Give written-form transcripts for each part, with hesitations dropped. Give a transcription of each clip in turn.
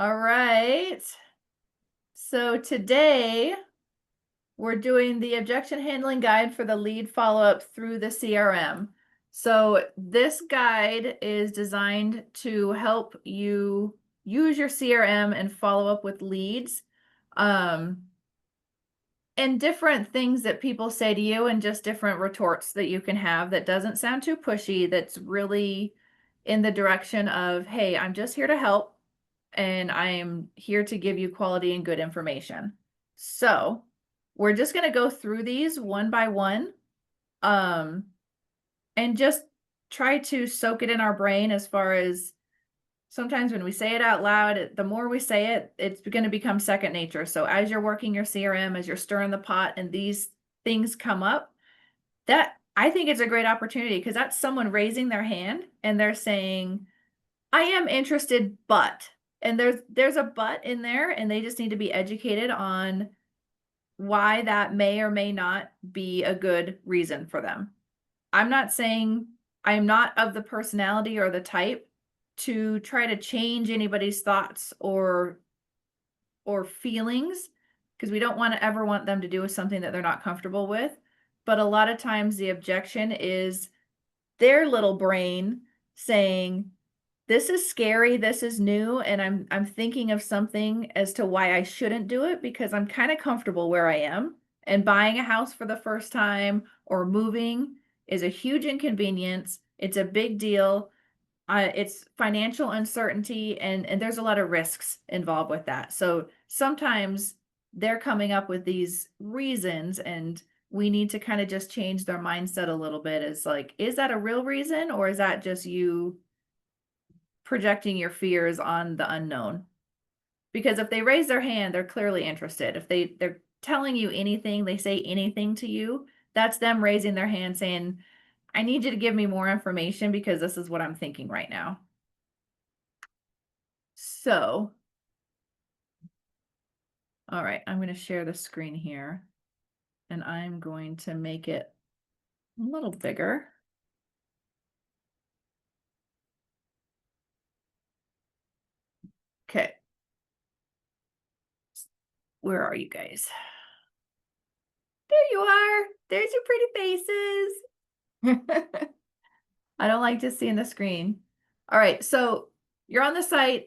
All right. So today we're doing the objection handling guide for the lead follow-up through the CRM. So this guide is designed to help you use your CRM and follow up with leads. And different things that people say to you and just different retorts that you can have that doesn't sound too pushy, that's really in the direction of, hey, I'm just here to help and I am here to give you quality and good information. So we're just going to go through these one by one and just try to soak it in our brain as far as sometimes when we say it out loud, the more we say it, it's going to become second nature. So as you're working your CRM, as you're stirring the pot and these things come up, that I think it's a great opportunity because that's someone raising their hand and they're saying, I am interested, but, and there's a but in there and they just need to be educated on why that may or may not be a good reason for them. I'm not saying I am not of the personality or the type to try to change anybody's thoughts or feelings, because we don't want to ever want them to do something that they're not comfortable with. But a lot of times the objection is their little brain saying, this is scary, this is new, and I'm thinking of something as to why I shouldn't do it because I'm kind of comfortable where I am. And buying a house for the first time or moving is a huge inconvenience. It's a big deal. It's financial uncertainty and there's a lot of risks involved with that. So sometimes they're coming up with these reasons and we need to kind of just change their mindset a little bit. Is like, is that a real reason or is that just you projecting your fears on the unknown? Because if they raise their hand, they're clearly interested. If they're telling you anything, they say anything to you, that's them raising their hand saying, I need you to give me more information because this is what I'm thinking right now. So, all right, I'm going to share the screen here and I'm going to make it a little bigger. Okay. Where are you guys? There you are. There's your pretty faces. I don't like just seeing the screen. All right, so you're on the site,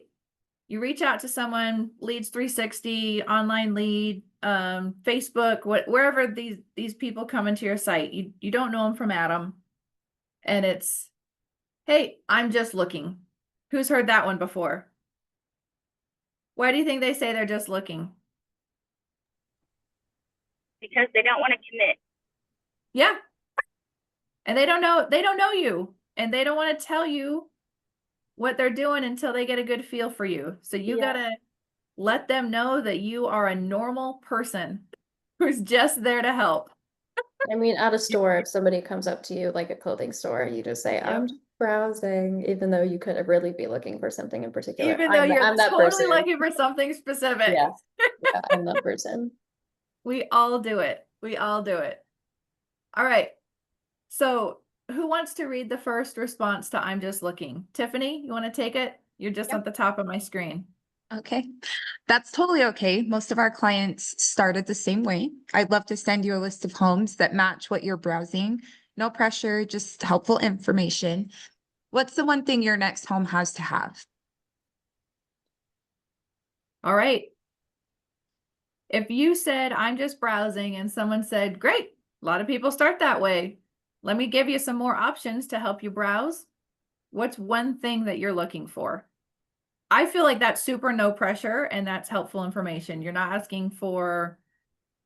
you reach out to someone, Leads 360, online lead, Facebook, wherever these people come into your site, you don't know them from Adam, and it's, hey, I'm just looking. Who's heard that one before? Why do you think they say they're just looking? Because they don't want to commit. Yeah. And they don't know you, and they don't want to tell you what they're doing until they get a good feel for you. So you gotta let them know that you are a normal person who's just there to help. I mean, at a store, if somebody comes up to you, like a clothing store, you just say, I'm just browsing, even though you could really be looking for something in particular. Even though you're I'm that totally person. looking for something specific. Yeah, I'm that person. We all do it. We all do it. All right. So who wants to read the first response to I'm just looking? Tiffany, you want to take it? You're just at the top of my screen. Okay, that's totally okay. Most of our clients started the same way. I'd love to send you a list of homes that match what you're browsing. No pressure, just helpful information. What's the one thing your next home has to have? All right. If you said, I'm just browsing, and someone said, great, a lot of people start that way. Let me give you some more options to help you browse. What's one thing that you're looking for? I feel like that's super no pressure and that's helpful information. You're not asking for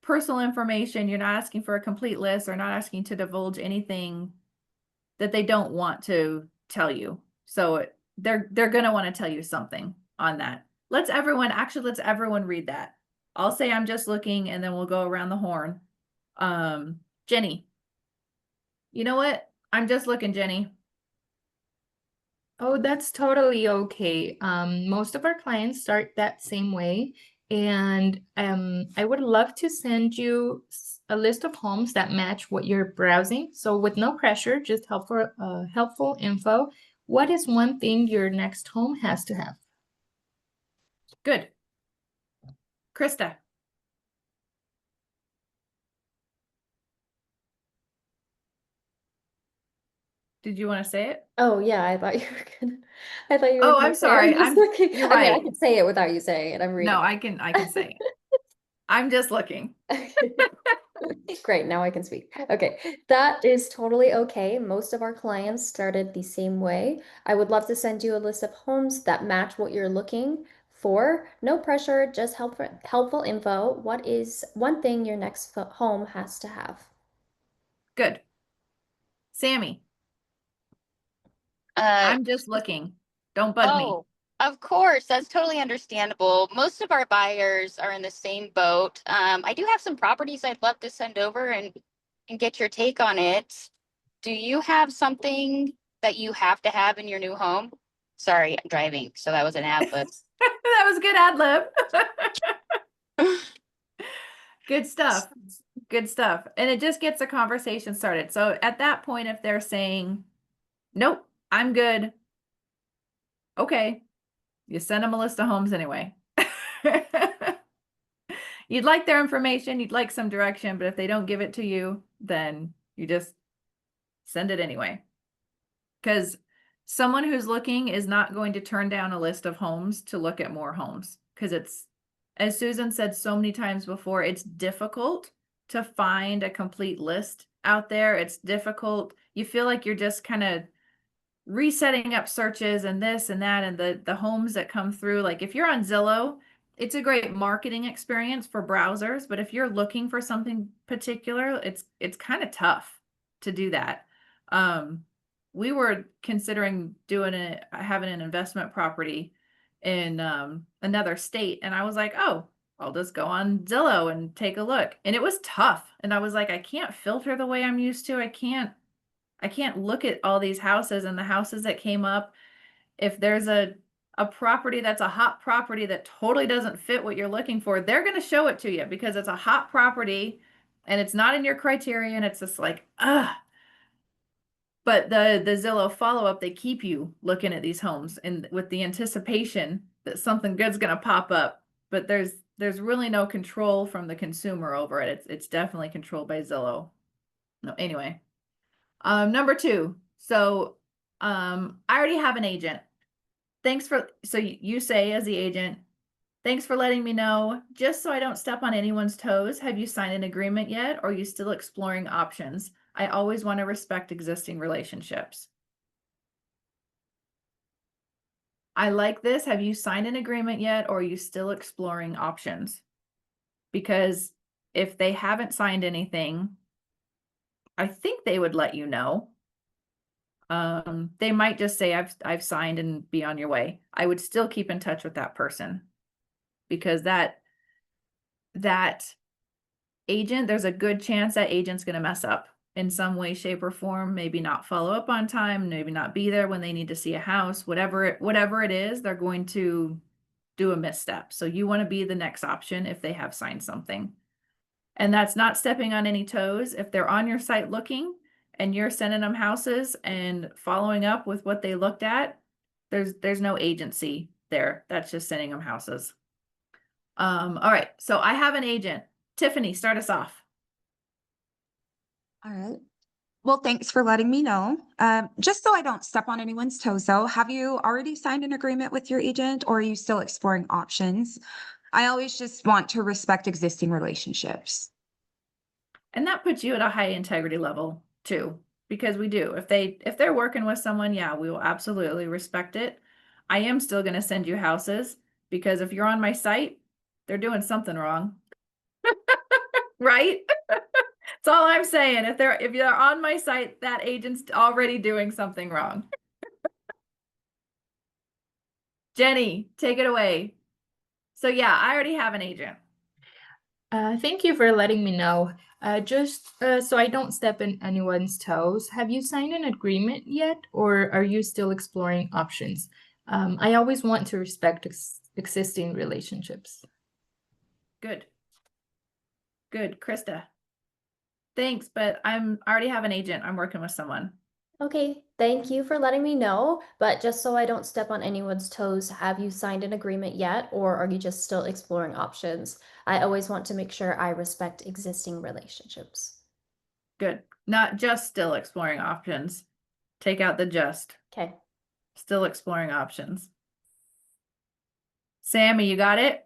personal information. You're not asking for a complete list or not asking to divulge anything that they don't want to tell you. So they're going to want to tell you something on that. Let's everyone read that. I'll say I'm just looking and then we'll go around the horn. Jenny. You know what? I'm just looking, Jenny. Oh, that's totally okay. Most of our clients start that same way. And I would love to send you a list of homes that match what you're browsing. So with no pressure, just helpful info. What is one thing your next home has to have? Good. Krista. Did you want to say it? Oh yeah, I thought you were gonna. I thought you were Oh, gonna I'm say. I'm sorry. just looking. You're I mean, I right. can say it without you saying it. I'm reading. No, I can say it. I'm just looking. Great, now I can speak. Okay, that is totally okay. Most of our clients started the same way. I would love to send you a list of homes that match what you're looking for. No pressure, just helpful info. What is one thing your next home has to have? Good. Sammy, Uh, I'm just looking. Don't bug me. oh, of course, that's totally understandable. Most of our buyers are in the same boat. I do have some properties I'd love to send over and get your take on it. Do you have something that you have to have in your new home? Sorry, I'm driving, so that was an ad lib. That was a good ad lib. Good stuff. Good stuff. And it just gets the conversation started. So at that point, if they're saying, nope, I'm good. Okay. You send them a list of homes anyway. You'd like their information, you'd like some direction, but if they don't give it to you, then you just send it anyway. Because someone who's looking is not going to turn down a list of homes to look at more homes. Because it's, as Susan said so many times before, it's difficult to find a complete list out there. It's difficult. You feel like you're just kind of resetting up searches and this and that and the homes that come through. Like if you're on Zillow, it's a great marketing experience for browsers, but if you're looking for something particular, it's kind of tough to do that. We were considering having an investment property in another state, and I was like, oh, I'll just go on Zillow and take a look. And it was tough. And I was like, I can't filter the way I'm used to. I can't look at all these houses and the houses that came up. If there's a property that's a hot property that totally doesn't fit what you're looking for, they're going to show it to you because it's a hot property and it's not in your criteria, and it's just like, ah. But the Zillow follow-up, they keep you looking at these homes and with the anticipation that something good's going to pop up. But there's really no control from the consumer over it. It's definitely controlled by Zillow. No, anyway. Number 2. So, I already have an agent. So you say as the agent, thanks for letting me know. Just so I don't step on anyone's toes, have you signed an agreement yet? Or are you still exploring options? I always want to respect existing relationships. I like this. Have you signed an agreement yet? Or are you still exploring options? Because if they haven't signed anything, I think they would let you know. They might just say, I've signed and be on your way. I would still keep in touch with that person because that agent, there's a good chance that agent's going to mess up in some way, shape, or form. Maybe not follow up on time, maybe not be there when they need to see a house, whatever it is, they're going to do a misstep. So you want to be the next option if they have signed something. And that's not stepping on any toes. If they're on your site looking and you're sending them houses and following up with what they looked at, there's no agency there. That's just sending them houses. All right. So I have an agent. Tiffany, start us off. All right. Well, thanks for letting me know. Just so I don't step on anyone's toes, though, have you already signed an agreement with your agent, or are you still exploring options? I always just want to respect existing relationships. And that puts you at a high integrity level too, because we do. If they're working with someone, yeah, we will absolutely respect it. I am still going to send you houses because if you're on my site, they're doing something wrong. Right? That's all I'm saying. If you're on my site, that agent's already doing something wrong. Jenny, take it away. So yeah, I already have an agent. Thank you for letting me know. Just so I don't step in anyone's toes, have you signed an agreement yet, or are you still exploring options? I always want to respect existing relationships. Good. Good, Krista. Thanks, but I already have an agent. I'm working with someone. Okay, thank you for letting me know, but just so I don't step on anyone's toes, have you signed an agreement yet, or are you just still exploring options? I always want to make sure I respect existing relationships. Good. Not just still exploring options. Take out the just. Okay. Still exploring options. Sammy, you got it?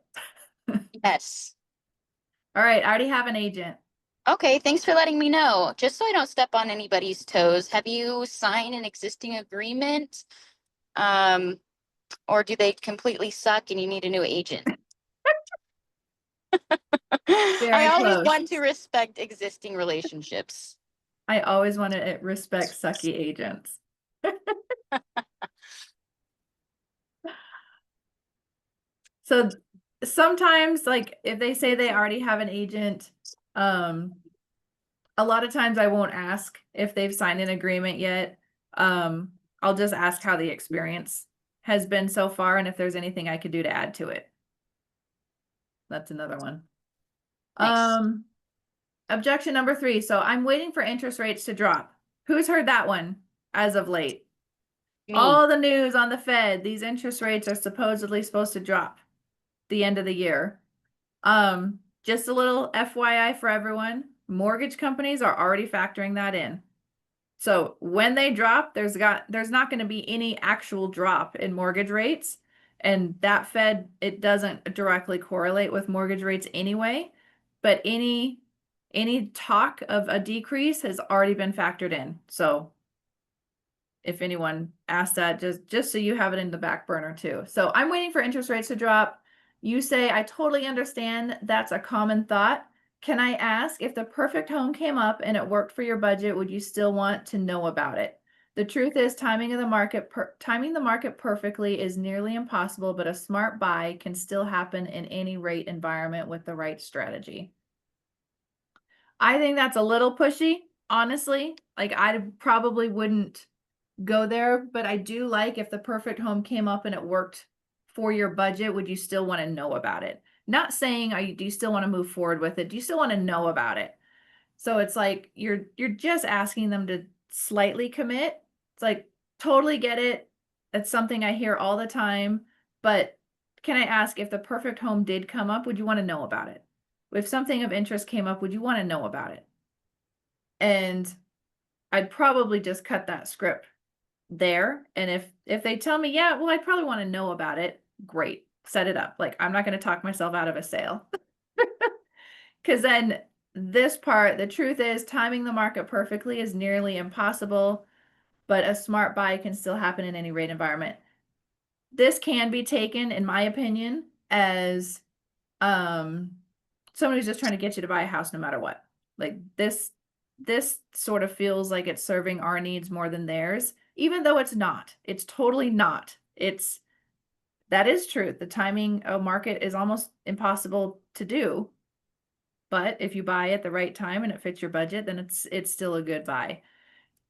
Yes. All right, I already have an agent. Okay, thanks for letting me know. Just so I don't step on anybody's toes, have you signed an existing agreement? Or do they completely suck and you need a new agent? I Very always close. want to respect existing relationships. I always want to respect sucky agents. So sometimes, like, if they say they already have an agent, a lot of times I won't ask if they've signed an agreement yet. I'll just ask how the experience has been so far and if there's anything I could do to add to it. That's another one. Nice. Objection number 3. So I'm waiting for interest rates to drop. Who's heard that one as of late? Me. All the news on the Fed, these interest rates are supposedly supposed to drop the end of the year. Just a little FYI for everyone, mortgage companies are already factoring that in. So when they drop, there's not going to be any actual drop in mortgage rates. And that Fed, it doesn't directly correlate with mortgage rates anyway. But any talk of a decrease has already been factored in. So if anyone asks that, just so you have it in the back burner too. So I'm waiting for interest rates to drop. You say, I totally understand that's a common thought. Can I ask, if the perfect home came up and it worked for your budget, would you still want to know about it? The truth is, timing the market perfectly is nearly impossible, but a smart buy can still happen in any rate environment with the right strategy. I think that's a little pushy, honestly. Like, I probably wouldn't go there, but I do like, if the perfect home came up and it worked for your budget, would you still want to know about it? Not saying, do you still want to move forward with it? Do you still want to know about it? So it's like you're just asking them to slightly commit. It's like, totally get it. It's something I hear all the time, but can I ask, if the perfect home did come up, would you want to know about it? If something of interest came up, would you want to know about it? And I'd probably just cut that script there. And if they tell me, yeah, well, I'd probably want to know about it, great, set it up. Like, I'm not going to talk myself out of a sale. Because then this part, the truth is, timing the market perfectly is nearly impossible, but a smart buy can still happen in any rate environment. This can be taken, in my opinion, as someone who's just trying to get you to buy a house no matter what. Like, this sort of feels like it's serving our needs more than theirs, even though it's not. It's totally not. That is true. The timing of market is almost impossible to do. But if you buy at the right time and it fits your budget, then it's still a good buy.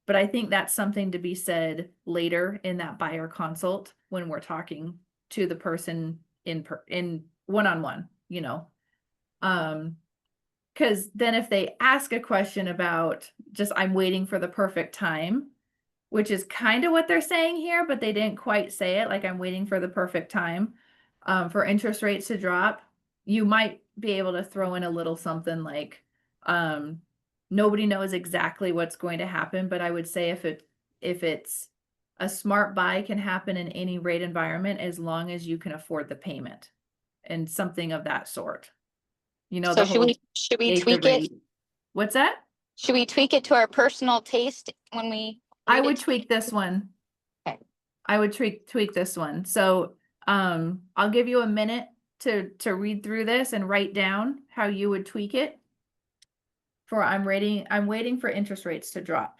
But I think that's something to be said later in that buyer consult, when we're talking to the person in one-on-one, you know. Because then if they ask a question about just, I'm waiting for the perfect time, which is kind of what they're saying here, but they didn't quite say it, like, I'm waiting for the perfect time for interest rates to drop, you might be able to throw in a little something like, nobody knows exactly what's going to happen, but I would say if it's a smart buy, can happen in any rate environment as long as you can afford the payment, and something of that sort. You know, So the whole should we gauge the tweak it? rate. What's that? Should we tweak it to our personal taste when we I read would it? tweak this one. Okay. I would tweak this one. So I'll give you a minute to read through this and write down how you would tweak it. I'm waiting for interest rates to drop.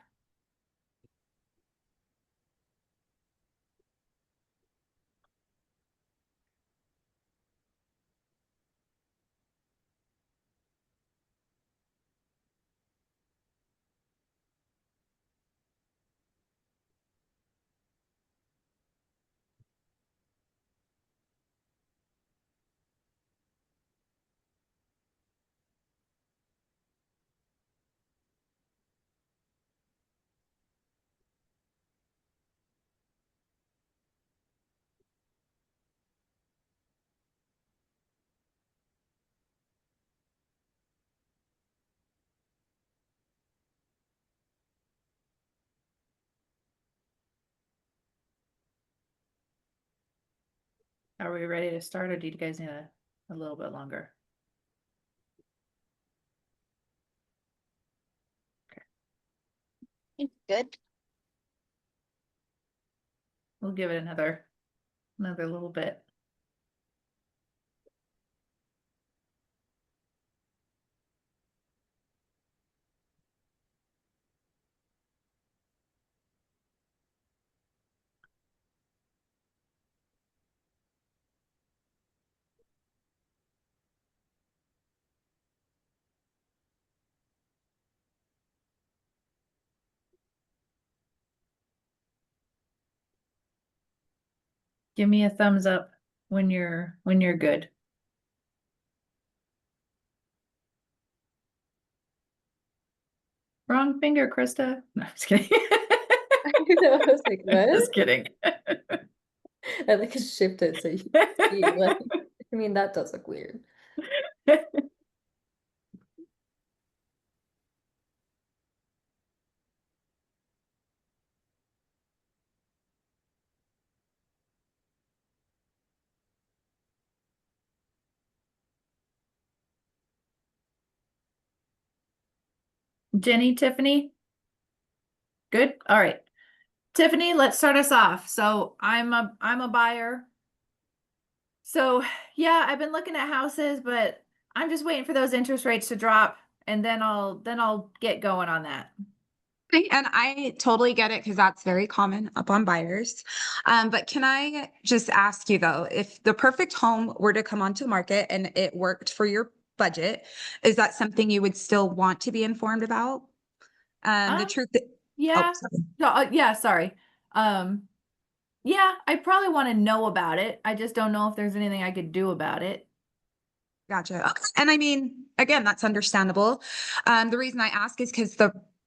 Are we ready to start, or do you guys need a little bit longer? Good. We'll give it another little bit. Give me a thumbs up when you're good. Wrong finger, Krista. No, I'm just kidding. I was like, what? Just kidding. I like shifted so you see, like, I mean, that does look weird. Jenny, Tiffany? Good? All right. Tiffany, let's start us off. So I'm a buyer. So yeah, I've been looking at houses, but I'm just waiting for those interest rates to drop, and then I'll get going on that. Okay, and I totally get it because that's very common upon buyers. But can I just ask you though, if the perfect home were to come onto the market and it worked for your budget, is that something you would still want to be informed about? The Um, truth that, Yeah. sorry. No, yeah, sorry. Yeah, I probably want to know about it. I just don't know if there's anything I could do about it. Gotcha. Okay. And I mean, again, that's understandable. The reason I ask is because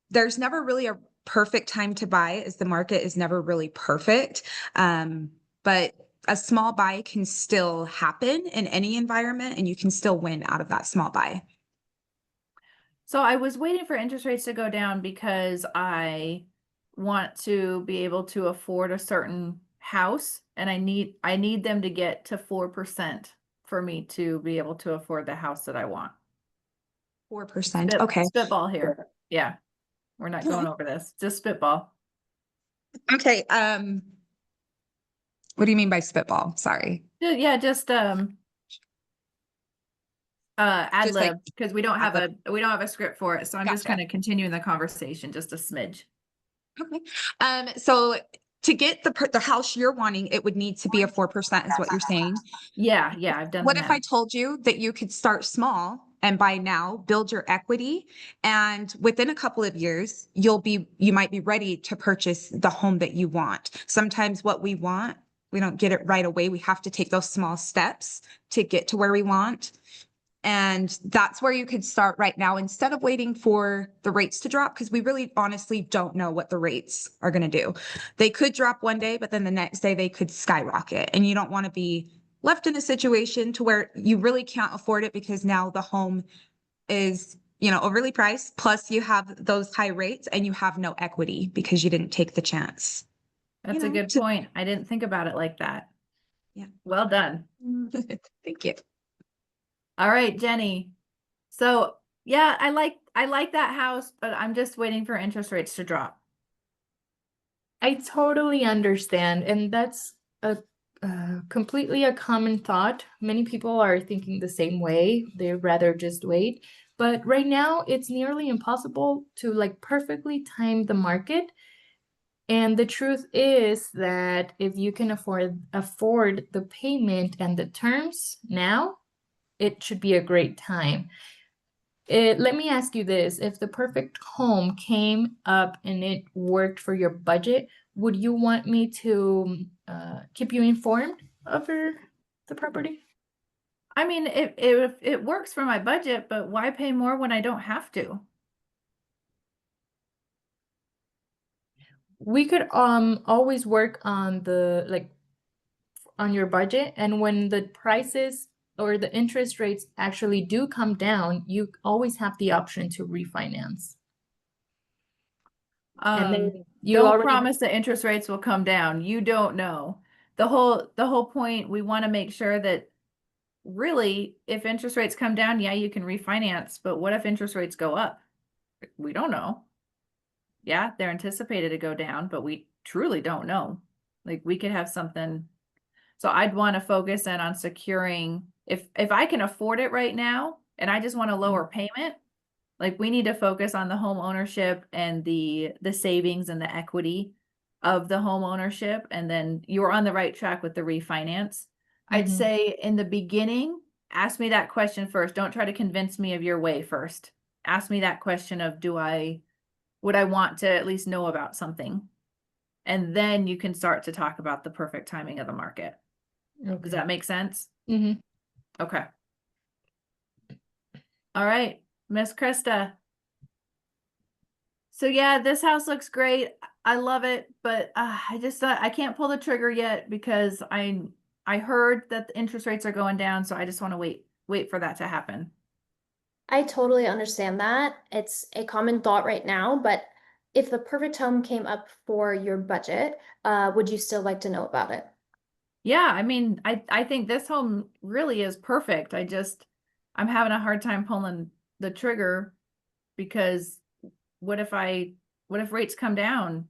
there's never really a perfect time to buy, as the market is never really perfect. But a small buy can still happen in any environment, and you can still win out of that small buy. So I was waiting for interest rates to go down because I want to be able to afford a certain house, and I need them to get to 4% for me to be able to afford the house that I want. 4%. Okay. Spitball here. Yeah. We're not going over this. Just spitball. Okay. What do you mean by spitball? Sorry. Yeah, just ad Just like lib, because we don't ad have lib. we don't have a script for it. So I'm just Gotcha. kind of continuing the conversation just a smidge. Okay. So to get the house you're wanting, it would need to be a 4%, is what you're saying. Yeah, I've done the What if I math. told you that you could start small and buy now, build your equity, and within a couple of years, you might be ready to purchase the home that you want. Sometimes what we want, we don't get it right away. We have to take those small steps to get to where we want. And that's where you could start right now instead of waiting for the rates to drop, because we really honestly don't know what the rates are going to do. They could drop one day, but then the next day they could skyrocket. And you don't want to be left in a situation to where you really can't afford it because now the home is, overly priced. Plus you have those high rates and you have no equity because you didn't take the chance. That's a good point. I didn't think about it like that. Yeah. Well done. Thank you. All right, Jenny. So yeah, I like that house, but I'm just waiting for interest rates to drop. I totally understand, and that's a completely a common thought. Many people are thinking the same way. They'd rather just wait. But right now, it's nearly impossible to like perfectly time the market. And the truth is that if you can afford the payment and the terms now, it should be a great time. Let me ask you this. If the perfect home came up and it worked for your budget, would you want me to keep you informed of the property? I mean, if it works for my budget, but why pay more when I don't have to? We could always work on on your budget, and when the prices or the interest rates actually do come down, you always have the option to refinance. And then you Don't already promise the interest rates will come down. You don't know. the whole point, we want to make sure that really, if interest rates come down, yeah, you can refinance, but what if interest rates go up? We don't know. Yeah, they're anticipated to go down, but we truly don't know. Like we could have something. So I'd want to focus in on securing if I can afford it right now and I just want a lower payment, like we need to focus on the home ownership and the savings and the equity of the home ownership. And then you're on the right track with the refinance. I'd Mhm. say in the beginning, ask me that question first. Don't try to convince me of your way first. Ask me that question of would I want to at least know about something? And then you can start to talk about the perfect timing of the market. Does Okay. that make sense? Mhm. Okay. All right, Miss Krista. So yeah, this house looks great. I love it, but I just thought I can't pull the trigger yet because I heard that the interest rates are going down, so I just want to wait for that to happen. I totally understand that. It's a common thought right now, but if the perfect home came up for your budget, would you still like to know about it? Yeah, I mean, I think this home really is perfect. I'm having a hard time pulling the trigger because what if rates come down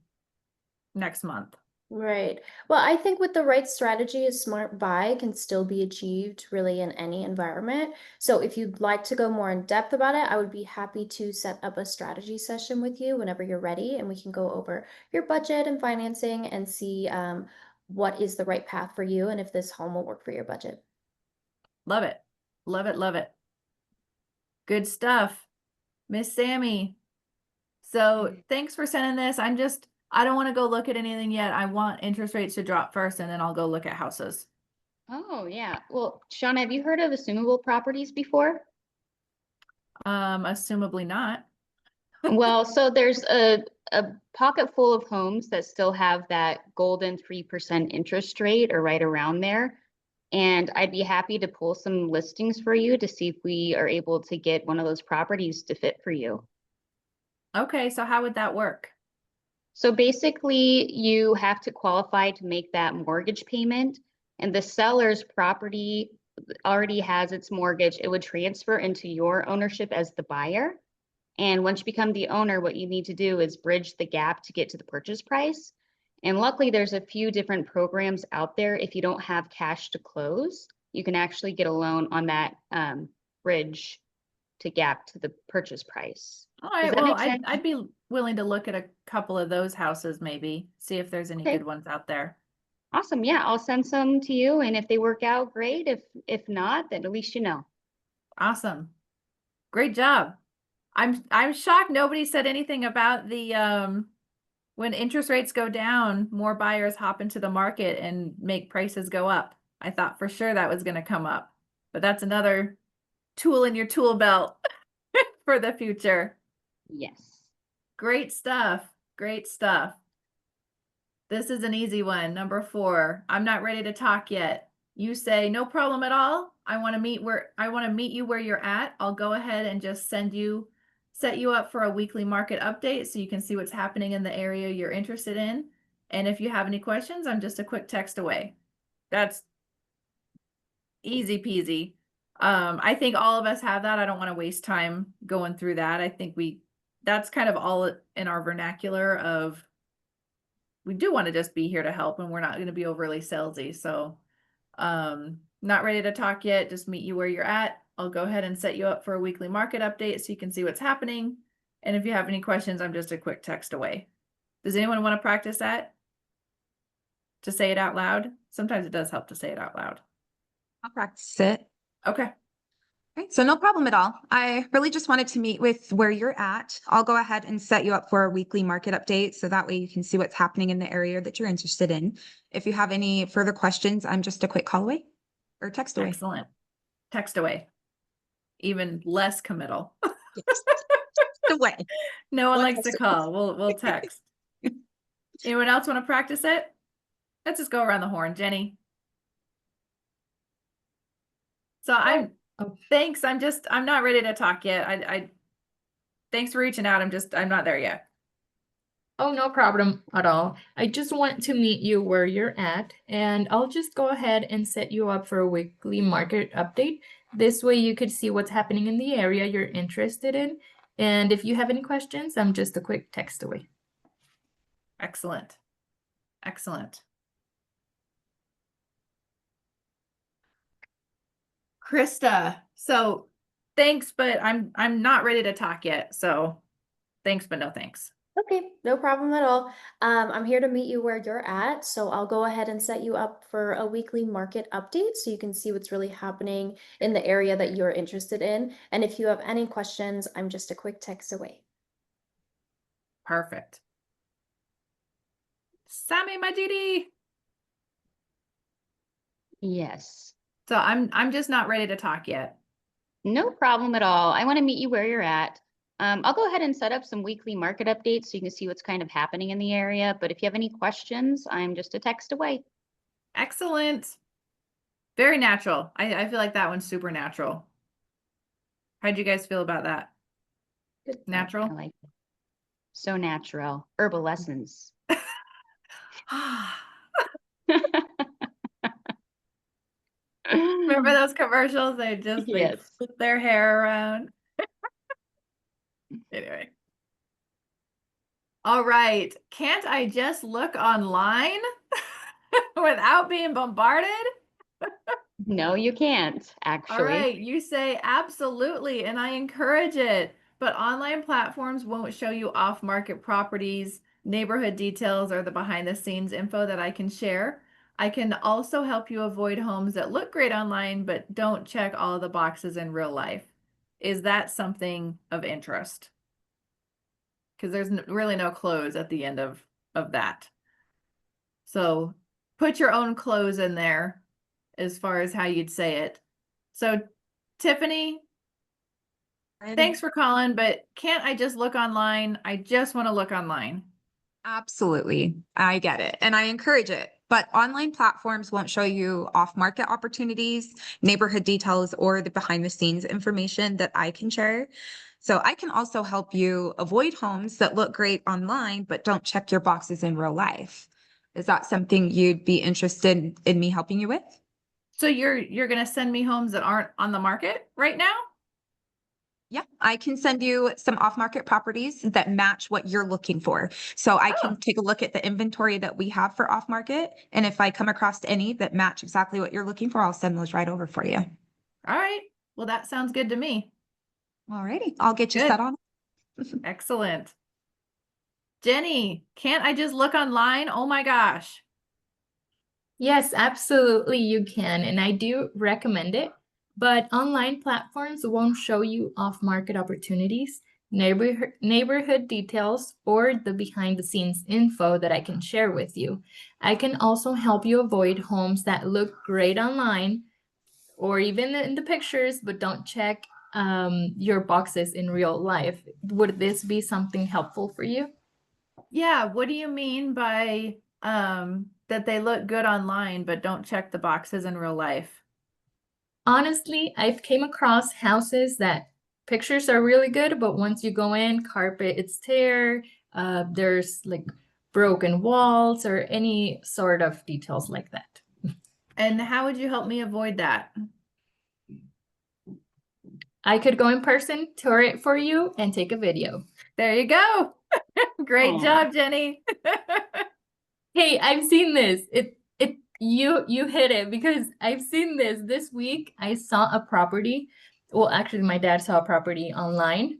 next month? Right. Well, I think with the right strategy, a smart buy can still be achieved really in any environment. So if you'd like to go more in depth about it, I would be happy to set up a strategy session with you whenever you're ready, and we can go over your budget and financing and see what is the right path for you and if this home will work for your budget. Love it. Love it, love it. Good stuff. Miss Sammy. So thanks for sending this. I don't want to go look at anything yet. I want interest rates to drop first and then I'll go look at houses. Oh, yeah. Well, Shauna, have you heard of assumable properties before? Assumably not. Well, so there's a pocket full of homes that still have that golden 3% interest rate or right around there. And I'd be happy to pull some listings for you to see if we are able to get one of those properties to fit for you. Okay, so how would that work? So basically, you have to qualify to make that mortgage payment, and the seller's property already has its mortgage. It would transfer into your ownership as the buyer. And once you become the owner, what you need to do is bridge the gap to get to the purchase price. And luckily, there's a few different programs out there. If you don't have cash to close, you can actually get a loan on that bridge to gap to the purchase price. All Does right, that well, make sense? I'd be willing to look at a couple of those houses maybe, see if there's any Okay. good ones out there. Awesome. Yeah, I'll send some to you. And if they work out, great. If not, then at least you know. Awesome. Great job. I'm shocked nobody said anything about the when interest rates go down, more buyers hop into the market and make prices go up. I thought for sure that was going to come up, but that's another tool in your tool belt for the future. Yes. Great stuff. Great stuff. This is an easy one. Number 4. I'm not ready to talk yet. You say, no problem at all. I want to meet you where you're at. I'll go ahead and just set you up for a weekly market update so you can see what's happening in the area you're interested in. And if you have any questions, I'm just a quick text away. That's easy peasy. I think all of us have that. I don't want to waste time going through that. I think that's kind of all in our vernacular of we do want to just be here to help and we're not going to be overly salesy. So, not ready to talk yet. Just meet you where you're at. I'll go ahead and set you up for a weekly market update so you can see what's happening. And if you have any questions, I'm just a quick text away. Does anyone want to practice that? To say it out loud? Sometimes it does help to say it out loud. I'll practice it. Okay. Right, so no problem at all. I really just wanted to meet with where you're at. I'll go ahead and set you up for a weekly market update so that way you can see what's happening in the area that you're interested in. If you have any further questions, I'm just a quick call away or text away. Excellent. Text away. Even less committal. Away. No one One likes to text call. We'll text. Anyone else want to practice it? Let's just go around the horn, Jenny. So thanks. I'm not ready to talk yet. Thanks for reaching out. I'm not there yet. Oh, no problem at all. I just want to meet you where you're at, and I'll just go ahead and set you up for a weekly market update. This way you could see what's happening in the area you're interested in. And if you have any questions, I'm just a quick text away. Excellent. Excellent. Krista, so thanks, but I'm not ready to talk yet. So thanks, but no thanks. Okay, no problem at all. I'm here to meet you where you're at, so I'll go ahead and set you up for a weekly market update so you can see what's really happening in the area that you're interested in. And if you have any questions, I'm just a quick text away. Perfect. Sammy Majidi. Yes. So I'm just not ready to talk yet. No problem at all. I want to meet you where you're at. I'll go ahead and set up some weekly market updates so you can see what's kind of happening in the area. But if you have any questions, I'm just a text away. Excellent. Very natural. I feel like that one's super natural. How'd you guys feel about that? Good. I Natural? like it. So natural. Herbal lessons. Remember those commercials? They just like Yes. flip their hair around. Anyway. All right. Can't I just look online without being bombarded? No, you can't, All actually. right. You say absolutely, and I encourage it. But online platforms won't show you off-market properties, neighborhood details, or the behind-the-scenes info that I can share. I can also help you avoid homes that look great online, but don't check all the boxes in real life. Is that something of interest? Because there's really no close at the end of that. So put your own close in there as far as how you'd say it. So Tiffany, thanks for calling, but can't I just look online? I just want to look online. Absolutely. I get it. And I encourage it. But online platforms won't show you off-market opportunities, neighborhood details, or the behind-the-scenes information that I can share. So I can also help you avoid homes that look great online, but don't check your boxes in real life. Is that something you'd be interested in me helping you with? So you're going to send me homes that aren't on the market right now? Yeah, I can send you some off-market properties that match what you're looking for. So I Oh. can take a look at the inventory that we have for off-market. And if I come across any that match exactly what you're looking for, I'll send those right over for you. All right. Well, that sounds good to me. All righty, I'll get you Good. set on. Excellent. Jenny, can't I just look online? Oh my gosh. Yes, absolutely you can, and I do recommend it. But online platforms won't show you off-market opportunities, neighborhood details, or the behind-the-scenes info that I can share with you. I can also help you avoid homes that look great online or even in the pictures, but don't check your boxes in real life. Would this be something helpful for you? Yeah, what do you mean by that they look good online but don't check the boxes in real life? Honestly, I've came across houses that pictures are really good, but once you go in, carpet it's tear, there's like broken walls or any sort of details like that. And how would you help me avoid that? I could go in person, tour it for you, and take a video. There you go. Great Aw. job, Jenny. Hey, I've seen this. You hit it because I've seen this week. I saw a property. Well, actually, my dad saw a property online.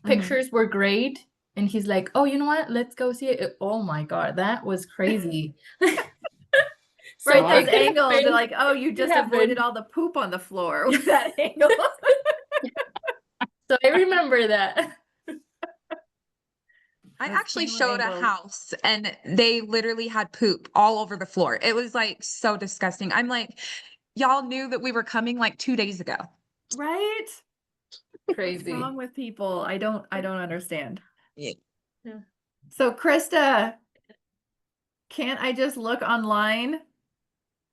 Pictures were great, and he's like, "Oh, you know what? Let's go see it." Oh my God, that was crazy. So Right, it those could angles. happen. They're like, oh, you It just happened. avoided all the poop on the floor with that angle. So I remember that. I Those actually camera showed a angles. house and they literally had poop all over the floor. It was like so disgusting. I'm like, y'all knew that we were coming like 2 days ago. Right? What's Crazy. wrong with people? I don't understand. Yeah. So Krista, can't I just look online?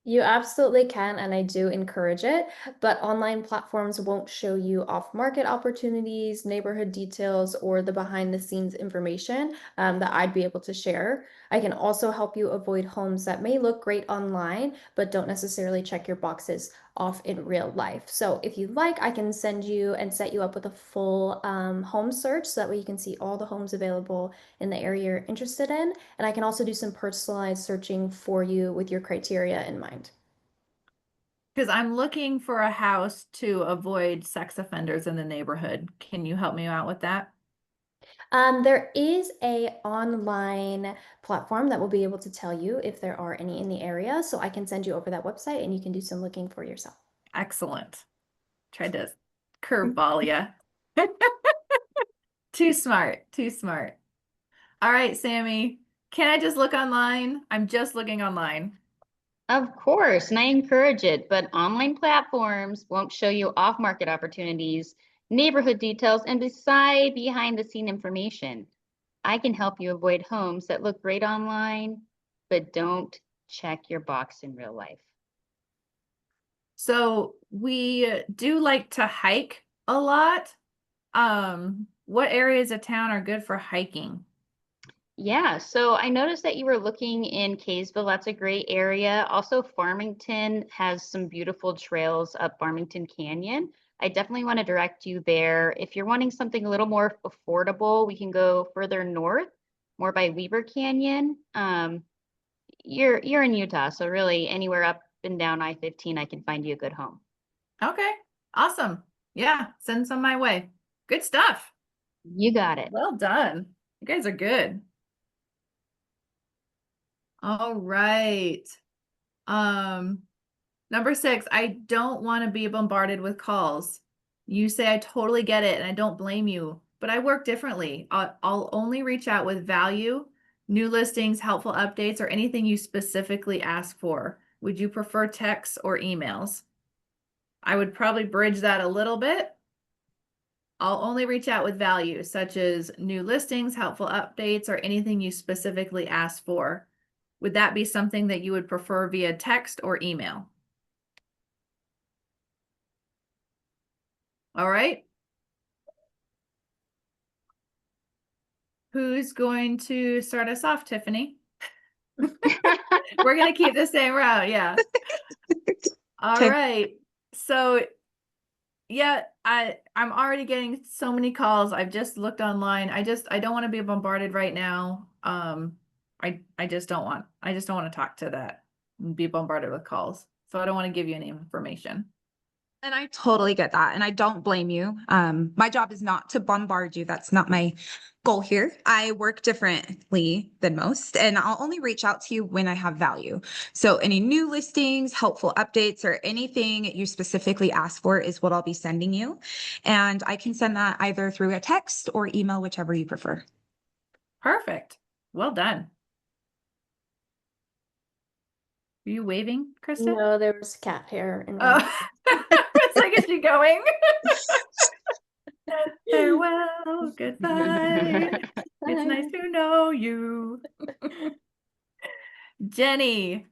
You absolutely can, and I do encourage it, but online platforms won't show you off-market opportunities, neighborhood details, or the behind-the-scenes information that I'd be able to share. I can also help you avoid homes that may look great online, but don't necessarily check your boxes off in real life. So if you like, I can send you and set you up with a full home search so that way you can see all the homes available in the area you're interested in. And I can also do some personalized searching for you with your criteria in mind. Because I'm looking for a house to avoid sex offenders in the neighborhood. Can you help me out with that? There is a online platform that will be able to tell you if there are any in the area. So I can send you over that website and you can do some looking for yourself. Excellent. Tried to curveball ya. Too smart, too smart. All right, Sammy, can I just look online? I'm just looking online. Of course, and I encourage it, but online platforms won't show you off-market opportunities, neighborhood details, and behind the scene information. I can help you avoid homes that look great online, but don't check your box in real life. So we do like to hike a lot. What areas of town are good for hiking? Yeah, so I noticed that you were looking in Kaysville. That's a great area. Also, Farmington has some beautiful trails up Farmington Canyon. I definitely want to direct you there. If you're wanting something a little more affordable, we can go further north, more by Weber Canyon. You're in Utah, so really anywhere up and down I-15, I can find you a good home. Okay, awesome. Yeah, send some my way. Good stuff. You got it. Well done. You guys are good. All right. Number 6, I don't want to be bombarded with calls. You say I totally get it and I don't blame you, but I work differently. I'll only reach out with value, new listings, helpful updates, or anything you specifically ask for. Would you prefer texts or emails? I would probably bridge that a little bit. I'll only reach out with value, such as new listings, helpful updates, or anything you specifically ask for. Would that be something that you would prefer via text or email? All right. Who's going to start us off, Tiffany? We're going to keep the same route. Yeah. All Okay. right. So yeah, I'm already getting so many calls. I've just looked online. I don't want to be bombarded right now. I just don't want to talk to that and be bombarded with calls. So I don't want to give you any information. And I totally get that. And I don't blame you. My job is not to bombard you. That's not my goal here. I work differently than most, and I'll only reach out to you when I have value. So any new listings, helpful updates, or anything you specifically ask for is what I'll be sending you. And I can send that either through a text or email, whichever you prefer. Perfect. Well done. Are you waving, Krista? No, there was cat hair in Oh, my it's like, is she going? Farewell, goodbye. It's nice to know you. Jenny,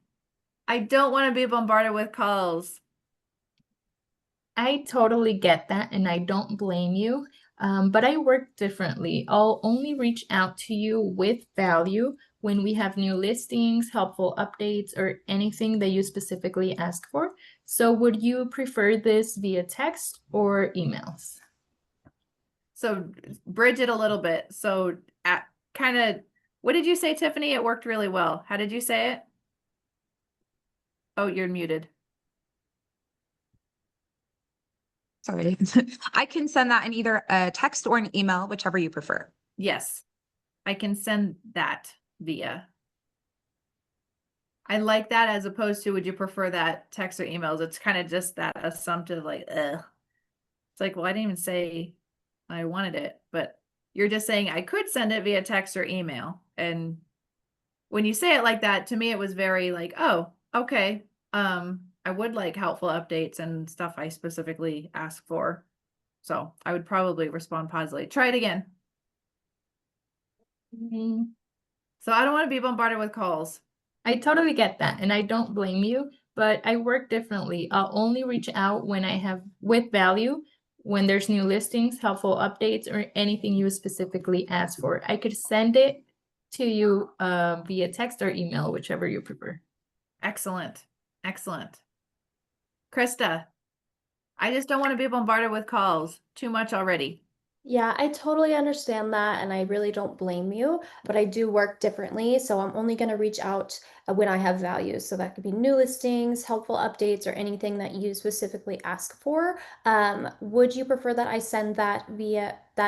I don't want to be bombarded with calls. I totally get that, and I don't blame you. But I work differently. I'll only reach out to you with value when we have new listings, helpful updates, or anything that you specifically ask for. So would you prefer this via text or emails? So bridge it a little bit. So at kind of, what did you say, Tiffany? It worked really well. How did you say it? Oh, you're muted. Sorry. I can send that in either a text or an email, whichever you prefer. Yes, I can send that via. I like that as opposed to, would you prefer that text or emails? It's kind of just that assumptive, like, ugh. It's like, well, I didn't even say I wanted it, but you're just saying I could send it via text or email. And when you say it like that, to me, it was very like, oh, okay. I would like helpful updates and stuff I specifically ask for. So I would probably respond positively. Try it again. Mm, So I don't want to be bombarded with calls. I totally get that, and I don't blame you. but I work differently. I'll only reach out when I have with value, when there's new listings, helpful updates, or anything you specifically ask for. I could send it to you via text or email, whichever you prefer. Excellent. Excellent. Krista, I just don't want to be bombarded with calls. Too much already. Yeah, I totally understand that, and I really don't blame you, but I do work differently, so I'm only going to reach out when I have value. So that could be new listings, helpful updates, or anything that you specifically ask for. Would you prefer that I send that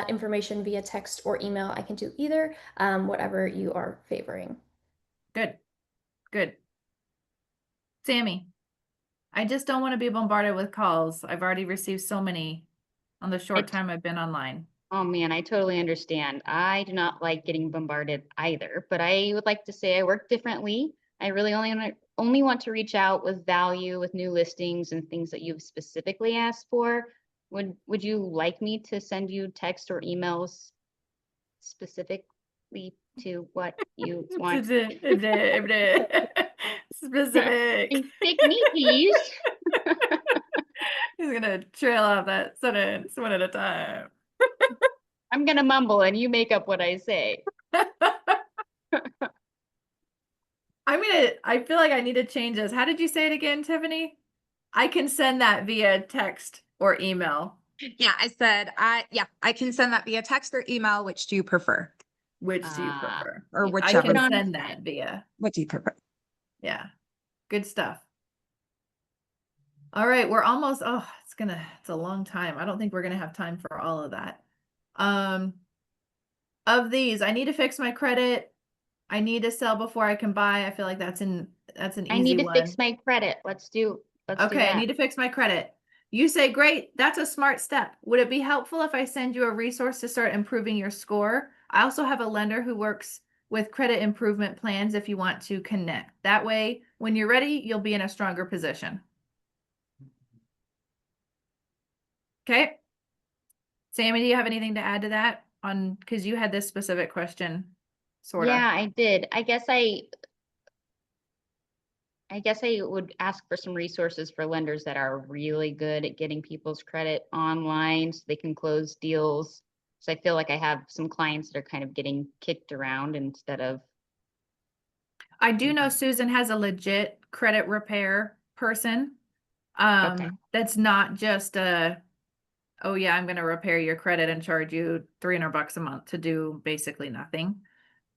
information via text or email? I can do either, whatever you are favoring. Good. Good. Sammy, I just don't want to be bombarded with calls. I've already received so many on the short time I've been online. Oh man, I totally understand. I do not like getting bombarded either, but I would like to say I work differently. I really only want to reach out with value, with new listings and things that you've specifically asked for. Would you like me to send you text or emails specifically to what you want? Specific. Stick me, please. He's gonna trail off that sentence one at a time. I'm gonna mumble and you make up what I say. I feel like I need to change this. How did you say it again, Tiffany? I can send that via text or email. Yeah, I can send that via text or email. Which do you prefer? Which do you prefer? Or I whichever. can send that via. What do you prefer? Yeah. Good stuff. All right, we're almost, it's a long time. I don't think we're gonna have time for all of that. Of these, I need to fix my credit. I need to sell before I can buy. I feel like that's an easy I need to one. fix my credit. Let's do Okay, that. I need to fix my credit. You say, great, that's a smart step. Would it be helpful if I send you a resource to start improving your score? I also have a lender who works with credit improvement plans if you want to connect. That way, when you're ready, you'll be in a stronger position. Okay. Sammy, do you have anything to add to that because you had this specific question, sort of. Yeah, I did. I guess I would ask for some resources for lenders that are really good at getting people's credit online so they can close deals. So I feel like I have some clients that are kind of getting kicked around instead of. I do know Susan has a legit credit repair person. Okay. That's not just oh yeah, I'm going to repair your credit and charge you $300 a month to do basically nothing.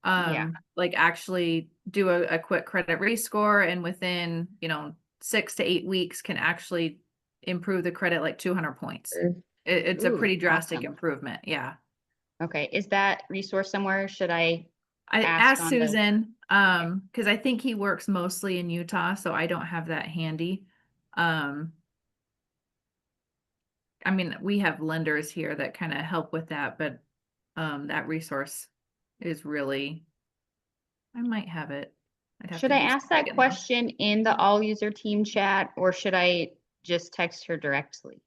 Yeah. Like actually do a quick credit rescore and within, 6 to 8 weeks can actually improve the credit like 200 points. It's a Ooh, pretty drastic awesome. improvement. Yeah. Okay. Is that resource somewhere? Should I I ask asked on the- Susan, because I think he works mostly in Utah, so I don't have that handy. I mean, we have lenders here that kind of help with that, but that resource is really, I might have it. I'd have Should to I do some ask that digging, though. question in the all user team chat or should I just text her directly?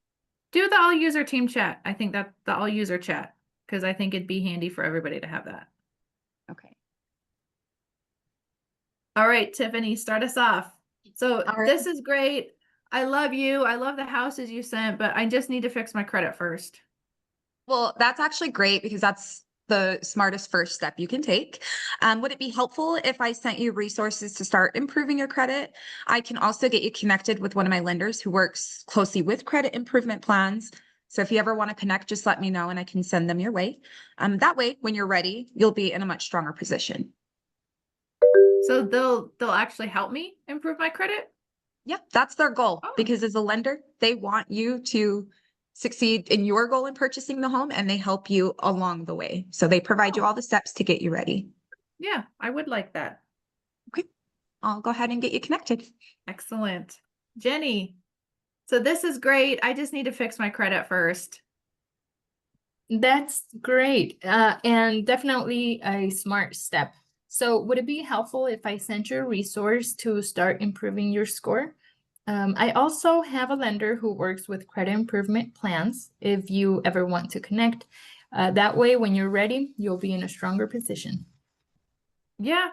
Do the all user team chat. I think that the all user chat, because I think it'd be handy for everybody to have that. Okay. All right, Tiffany, start us off. So All right. this is great. I love you. I love the houses you sent, but I just need to fix my credit first. Well, that's actually great because that's the smartest first step you can take. Would it be helpful if I sent you resources to start improving your credit? I can also get you connected with one of my lenders who works closely with credit improvement plans. So if you ever want to connect, just let me know and I can send them your way. That way, when you're ready, you'll be in a much stronger position. So they'll actually help me improve my credit? Yeah, that's their goal Oh. because as a lender, they want you to succeed in your goal in purchasing the home and they help you along the way. So they provide you all the steps to get you ready. Yeah, I would like that. Okay, I'll go ahead and get you connected. Excellent. Jenny, so this is great. I just need to fix my credit first. That's great, and definitely a smart step. So would it be helpful if I sent you a resource to start improving your score? I also have a lender who works with credit improvement plans if you ever want to connect. That way, when you're ready, you'll be in a stronger position. Yeah,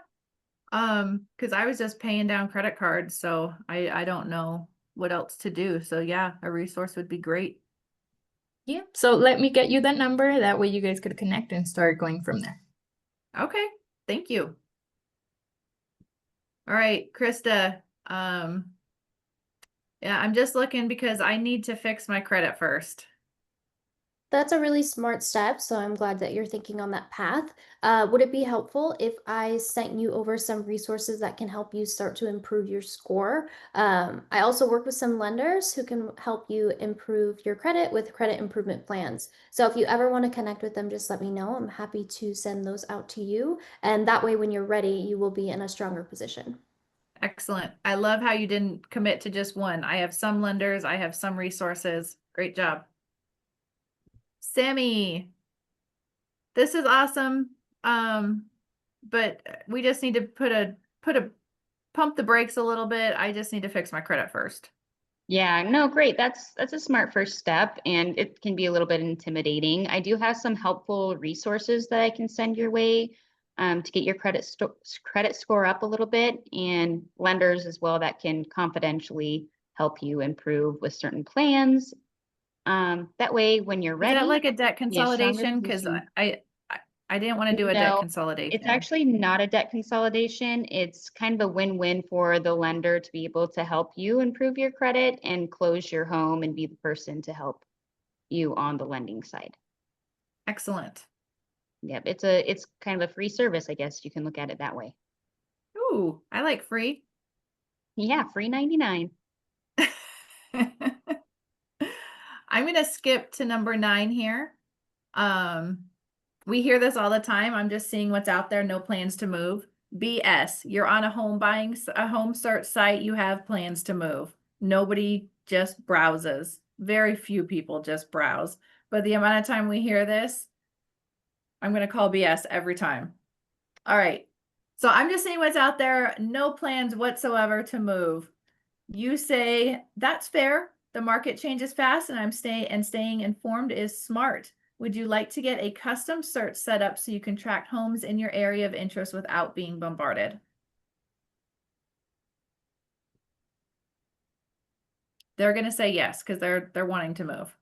Because I was just paying down credit cards, so I don't know what else to do. So yeah, a resource would be great. Yeah, so let me get you that number. That way you guys could connect and start going from there. Okay, thank you. All right, Krista. Yeah, I'm just looking because I need to fix my credit first. That's a really smart step, so I'm glad that you're thinking on that path. Would it be helpful if I sent you over some resources that can help you start to improve your score? I also work with some lenders who can help you improve your credit with credit improvement plans. So if you ever want to connect with them, just let me know. I'm happy to send those out to you. And that way, when you're ready, you will be in a stronger position. Excellent. I love how you didn't commit to just one. I have some lenders, I have some resources. Great job. Sammy, this is awesome. But we just need to pump the brakes a little bit. I just need to fix my credit first. Yeah, no, great. That's a smart first step, and it can be a little bit intimidating. I do have some helpful resources that I can send your way to get your credit score up a little bit, and lenders as well that can confidentially help you improve with certain plans. That way, when you're Is that ready, like a debt be a stronger consolidation? Because position. I didn't want to do a debt No, consolidation. it's actually not a debt consolidation. It's kind of a win-win for the lender to be able to help you improve your credit and close your home and be the person to help you on the lending side. Excellent. Yep, it's kind of a free service, I guess you can look at it that way. Ooh, I like free. Yeah, free 99. I'm going to skip to number 9 here. We hear this all the time. I'm just seeing what's out there. No plans to move. BS. You're on a home search site. You have plans to move. Nobody just browses. Very few people just browse. But the amount of time we hear this, I'm going to call BS every time. All right. So I'm just seeing what's out there. No plans whatsoever to move. You say that's fair. The market changes fast and staying informed is smart. Would you like to get a custom search set up so you can track homes in your area of interest without being bombarded? They're going to say yes because they're wanting to move.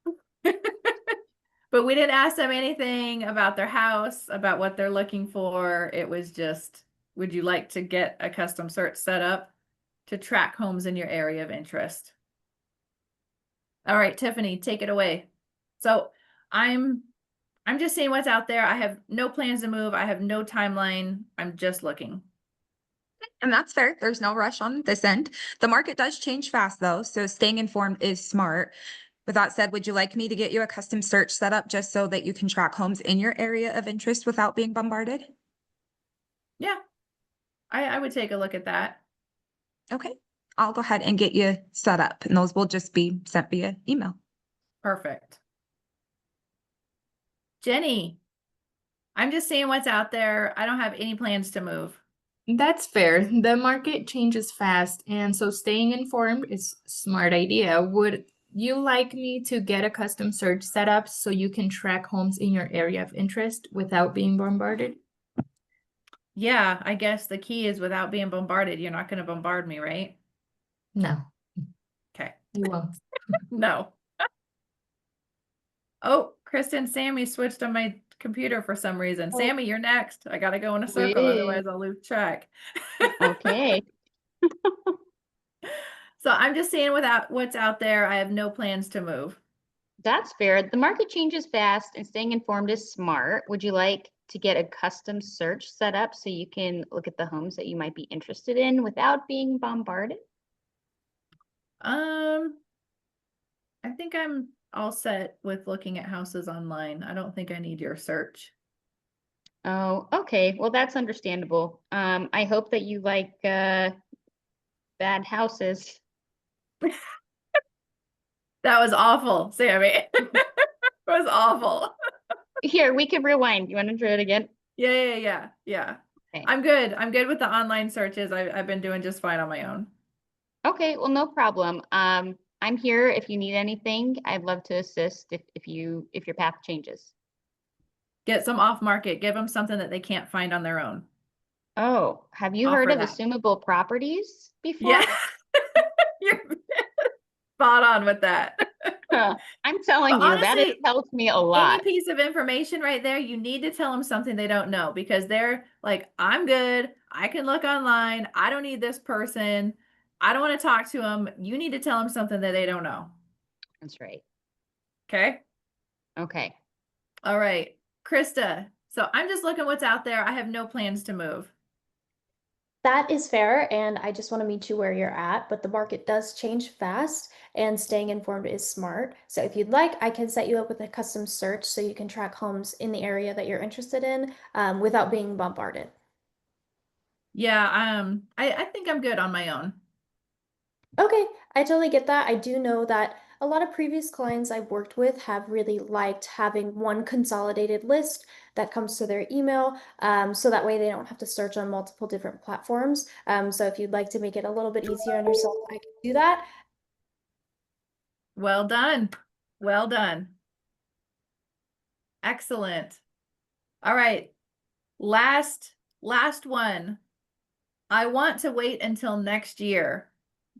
But we didn't ask them anything about their house, about what they're looking for. It was just, would you like to get a custom search set up to track homes in your area of interest? All right, Tiffany, take it away. So I'm just seeing what's out there. I have no plans to move. I have no timeline. I'm just looking. And that's fair. There's no rush on this end. The market does change fast though, so staying informed is smart. With that said, would you like me to get you a custom search set up just so that you can track homes in your area of interest without being bombarded? Yeah, I would take a look at that. Okay, I'll go ahead and get you set up, and those will just be sent via email. Perfect. Jenny, I'm just seeing what's out there. I don't have any plans to move. That's fair. The market changes fast, and so staying informed is a smart idea. Would you like me to get a custom search set up so you can track homes in your area of interest without being bombarded? Yeah, I guess the key is without being bombarded. You're not going to bombard me, right? No, Okay. you won't. No. Oh, Kristen, Sammy switched on my computer for some reason. Oh. Sammy, you're next. I got to go in a circle, otherwise I'll lose track. Okay. So I'm just seeing what's out there. I have no plans to move. That's fair. The market changes fast and staying informed is smart. Would you like to get a custom search set up so you can look at the homes that you might be interested in without being bombarded? I think I'm all set with looking at houses online. I don't think I need your search. Oh, okay. Well, that's understandable. I hope that you like bad houses. That was awful, Sammy. It was awful. Here, we can rewind. You want to do it again? Yeah. Okay. I'm good. I'm good with the online searches. I've been doing just fine on my own. Okay, well, no problem. I'm here if you need anything. I'd love to assist if your path changes. Get some off market. Give them something that they can't find on their own. Oh, have you heard offer of that. assumable properties before? Yeah. You're spot on with that. I'm telling But you, that has honestly, helped me a any lot. piece of information right there, you need to tell them something they don't know because they're like, I'm good. I can look online. I don't need this person. I don't want to talk to them. You need to tell them something that they don't know. That's right. Okay. Okay. All right. Krista. So I'm just looking what's out there. I have no plans to move. That is fair, and I just want to meet you where you're at, but the market does change fast, and staying informed is smart. So if you'd like, I can set you up with a custom search so you can track homes in the area that you're interested in without being bombarded. Yeah, I think I'm good on my own. Okay, I totally get that. I do know that a lot of previous clients I've worked with have really liked having one consolidated list that comes to their email, so that way they don't have to search on multiple different platforms. So if you'd like to make it a little bit easier on yourself, I can do that. Well done. Well done. Excellent. All right. Last one. I want to wait until next year.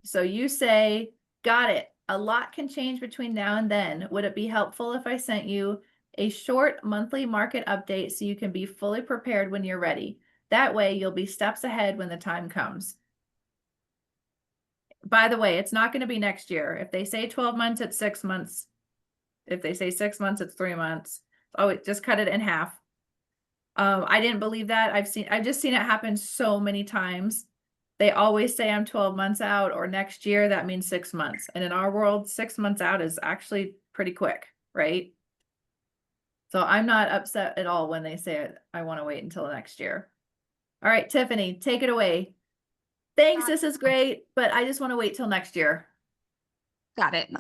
So you say, got it. A lot can change between now and then. Would it be helpful if I sent you a short monthly market update so you can be fully prepared when you're ready? That way you'll be steps ahead when the time comes. By the way, it's not going to be next year. If they say 12 months, it's 6 months. If they say 6 months, it's 3 months. Oh, just cut it in half. I didn't believe that. I've just seen it happen so many times. They always say I'm 12 months out or next year, that means 6 months. And in our world, 6 months out is actually pretty quick, right? So I'm not upset at all when they say I want to wait until next year. All right, Tiffany, take it away. Thanks, this is great, but I just want to wait till next year. Got it.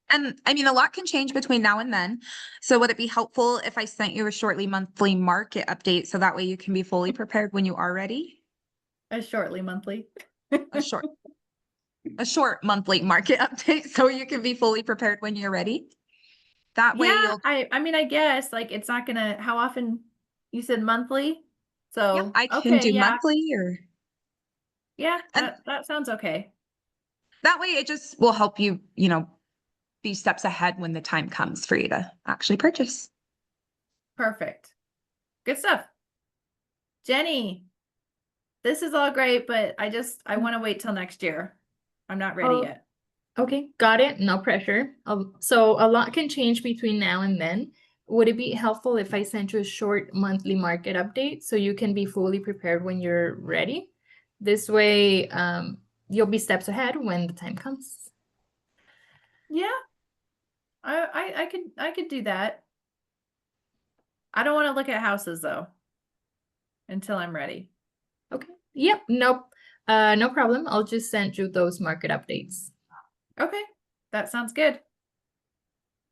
And I mean, a lot can change between now and then. So would it be helpful if I sent you a shortly monthly market update so that way you can be fully prepared when you are ready? Shortly monthly. A short monthly market update so you can be fully prepared when you're ready. That way Yeah, you'll, I mean, I guess like it's not gonna, how often you said monthly? yep, So, I can okay, do yeah, monthly or, yeah, and that sounds okay. that way it just will help you, be steps ahead when the time comes for you to actually purchase. Perfect. Good stuff. Jenny, this is all great, but I want to wait till next year. I'm not ready Oh, yet. okay, got it. No pressure. So a lot can change between now and then. Would it be helpful if I sent you a short monthly market update so you can be fully prepared when you're ready? This way, you'll be steps ahead when the time comes. Yeah, I could do that. I don't want to look at houses though until I'm ready. Okay. Yep. Nope. No problem. I'll just send you those market updates. Okay, that sounds good.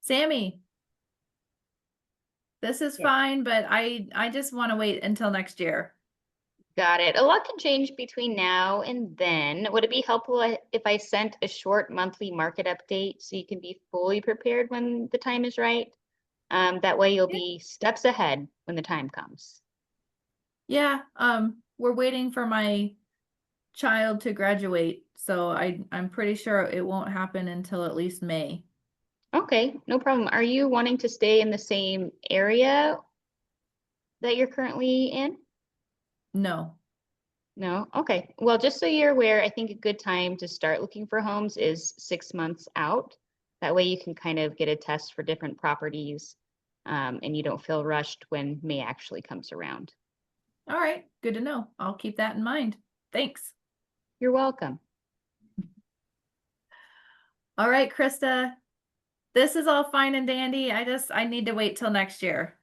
Sammy, this is Yeah. fine, but I just want to wait until next year. Got it. A lot can change between now and then. Would it be helpful if I sent a short monthly market update so you can be fully prepared when the time is right? That way you'll Yeah. be steps ahead when the time comes. Yeah, we're waiting for my child to graduate, so I'm pretty sure it won't happen until at least May. Okay, no problem. Are you wanting to stay in the same area that you're currently in? No. No? Okay. Well, just so you're aware, I think a good time to start looking for homes is 6 months out. That way you can kind of get a test for different properties, and you don't feel rushed when May actually comes around. All right, good to know. I'll keep that in mind. Thanks. You're welcome. All right, Krista. This is all fine and dandy. I need to wait till next year.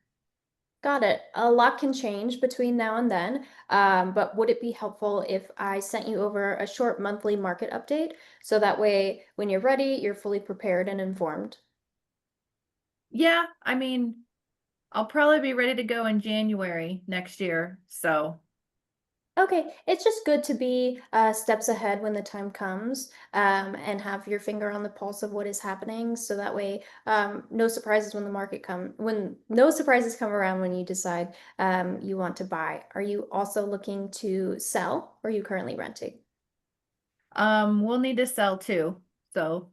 Got it. A lot can change between now and then, but would it be helpful if I sent you over a short monthly market update so that way when you're ready, you're fully prepared and informed? Yeah, I mean, I'll probably be ready to go in January next year. So Okay, it's just good to be steps ahead when the time comes, and have your finger on the pulse of what is happening, so that way no surprises when the market when no surprises come around when you decide you want to buy. Are you also looking to sell, or are you currently renting? We'll need to sell too. So,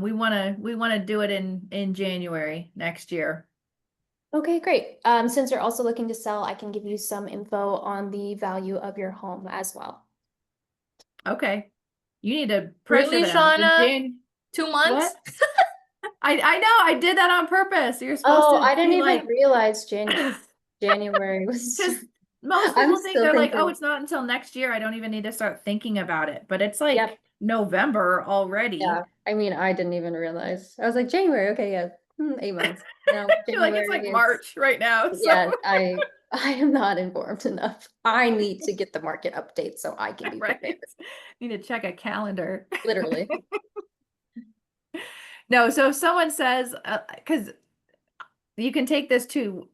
we wanna do it in January next year. Okay, great. Since you're also looking to sell, I can give you some info on the value of your home as well. Okay. You need to pressure Really, them. In Shauna? 2 months? What? I know, I did that on purpose. You're supposed Oh, to I didn't be even like, realize January was. because most I'm people think still they're like, oh, thinking. it's not until next year. I don't even need to start thinking about it. But it's like Yep. November already. Yeah, I mean, I didn't even realize. I was like, January, okay, yeah, 8 months. No, You're like, it's like January is, March right now. So yeah, I am not informed enough. I need to get the market update so I can be right. prepared, Need to check a calendar. literally. No, so if someone says, because you can take this two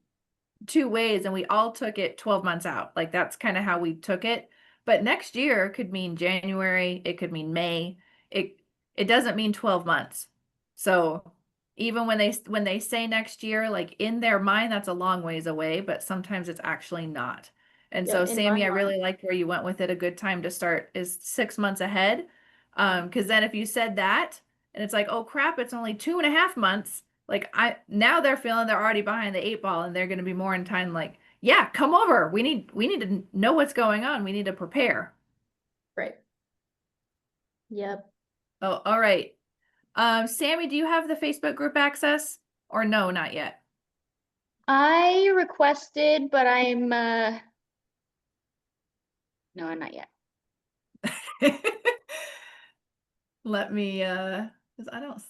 ways, and we all took it 12 months out. Like that's kind of how we took it. But next year could mean January, it could mean May. It doesn't mean 12 months. So even when they say next year, like in their mind, that's a long ways away, but sometimes it's actually not. And Yeah, so in my Sammy, I mind. really liked where you went with it. A good time to start is 6 months ahead. Because then if you said that and it's like, oh crap, it's only 2.5 months, like now they're feeling they're already behind the 8 ball, and they're going to be more in time like, yeah, come over. We need to know what's going on. We need to prepare. Right. Yep. Oh, all right. Sammy, do you have the Facebook group access or no, not yet? I requested, but no, not yet. Let me, because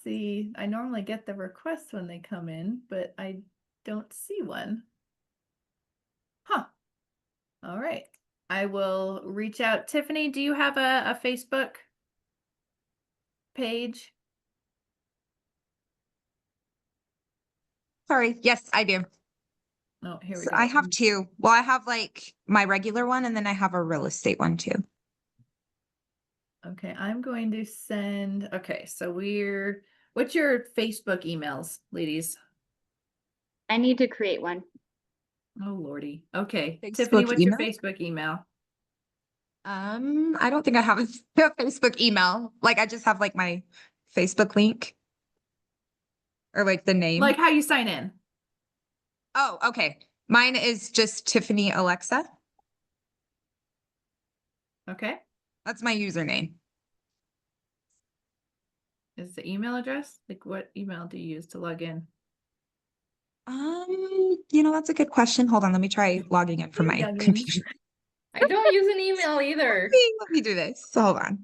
I normally get the requests when they come in, but I don't see one. Huh. All right. I will reach out. Tiffany, do you have a Facebook page? Sorry. Yes, I do. Oh, here we So go. I have two. Well, I have like my regular one and then I have a real estate one too. Okay, I'm going to send, okay, so what's your Facebook emails, ladies? I need to create one. Oh, Lordy. Okay, Facebook Tiffany, what's your email? Facebook email? I don't think I have a a Facebook email. Like I just have like my Facebook link or like the Like name. how you sign in. Oh, okay. Mine is just Tiffany Alexa. Okay, That's my username. is the email address? Like what email do you use to log in? That's a good question. Hold on, let me try logging in from You my youngins. computer. I don't use an email either. Let me do this. So hold on.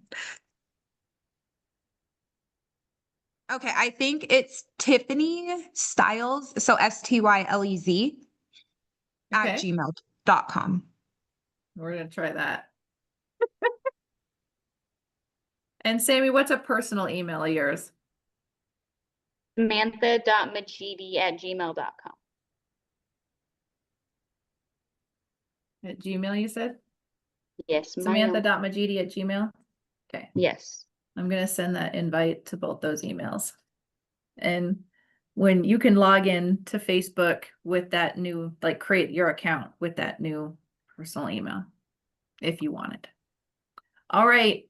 Okay, I think it's Tiffany Styles, so Stylez at Okay, gmail.com. we're gonna try that. And Sammy, what's a personal email of yours? Samantha.majidi@gmail.com. At Gmail, you said? Yes, ma'am. Samantha.majidi@gmail? Okay. Yes. I'm going to send that invite to both those emails. And when you can log in to Facebook with that new, like create your account with that new personal email if you want it. All right.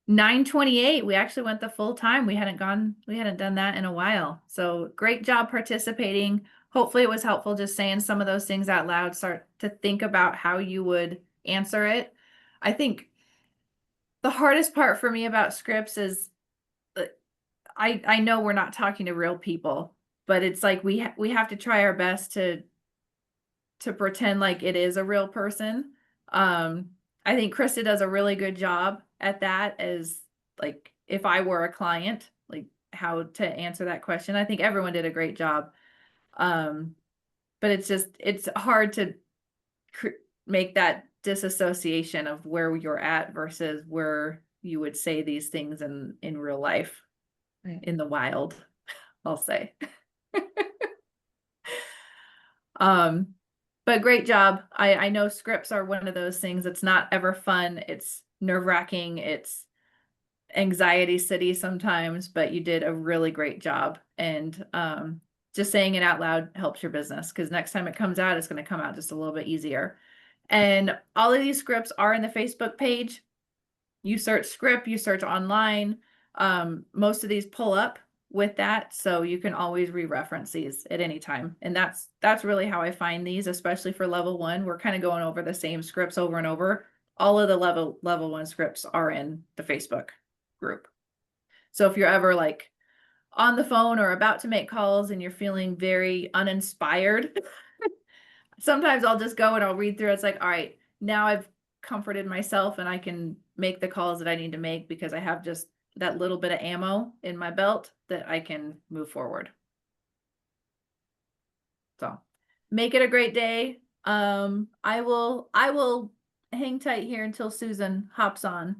9:28. We actually went the full time. We hadn't done that in a while. So great job participating. Hopefully it was helpful just saying some of those things out loud, start to think about how you would answer it. I think the hardest part for me about scripts is I know we're not talking to real people, but it's like we have to try our best to pretend like it is a real person. I think Krista does a really good job at that as like if I were a client, like how to answer that question. I think everyone did a great job. Um, but it's hard to make that disassociation of where you're at versus where you would say these things in real life, Right. in the wild, I'll say. Um, But great job. I know scripts are one of those things. It's not ever fun. It's nerve-wracking. It's anxiety city sometimes, but you did a really great job. And just saying it out loud helps your business, because next time it comes out, it's going to come out just a little bit easier. And all of these scripts are in the Facebook page. You search script, you search online. Most of these pull up with that, so you can always re-reference these at any time. And that's really how I find these, especially for level 1. We're kind of going over the same scripts over and over. All of the level 1 scripts are in the Facebook group. So if you're ever like on the phone or about to make calls and you're feeling very uninspired, sometimes I'll just go and I'll read through. It's like, all right, now I've comforted myself and I can make the calls that I need to make, because I have just that little bit of ammo in my belt that I can move forward. So make it a great day. I will hang tight here until Susan hops on,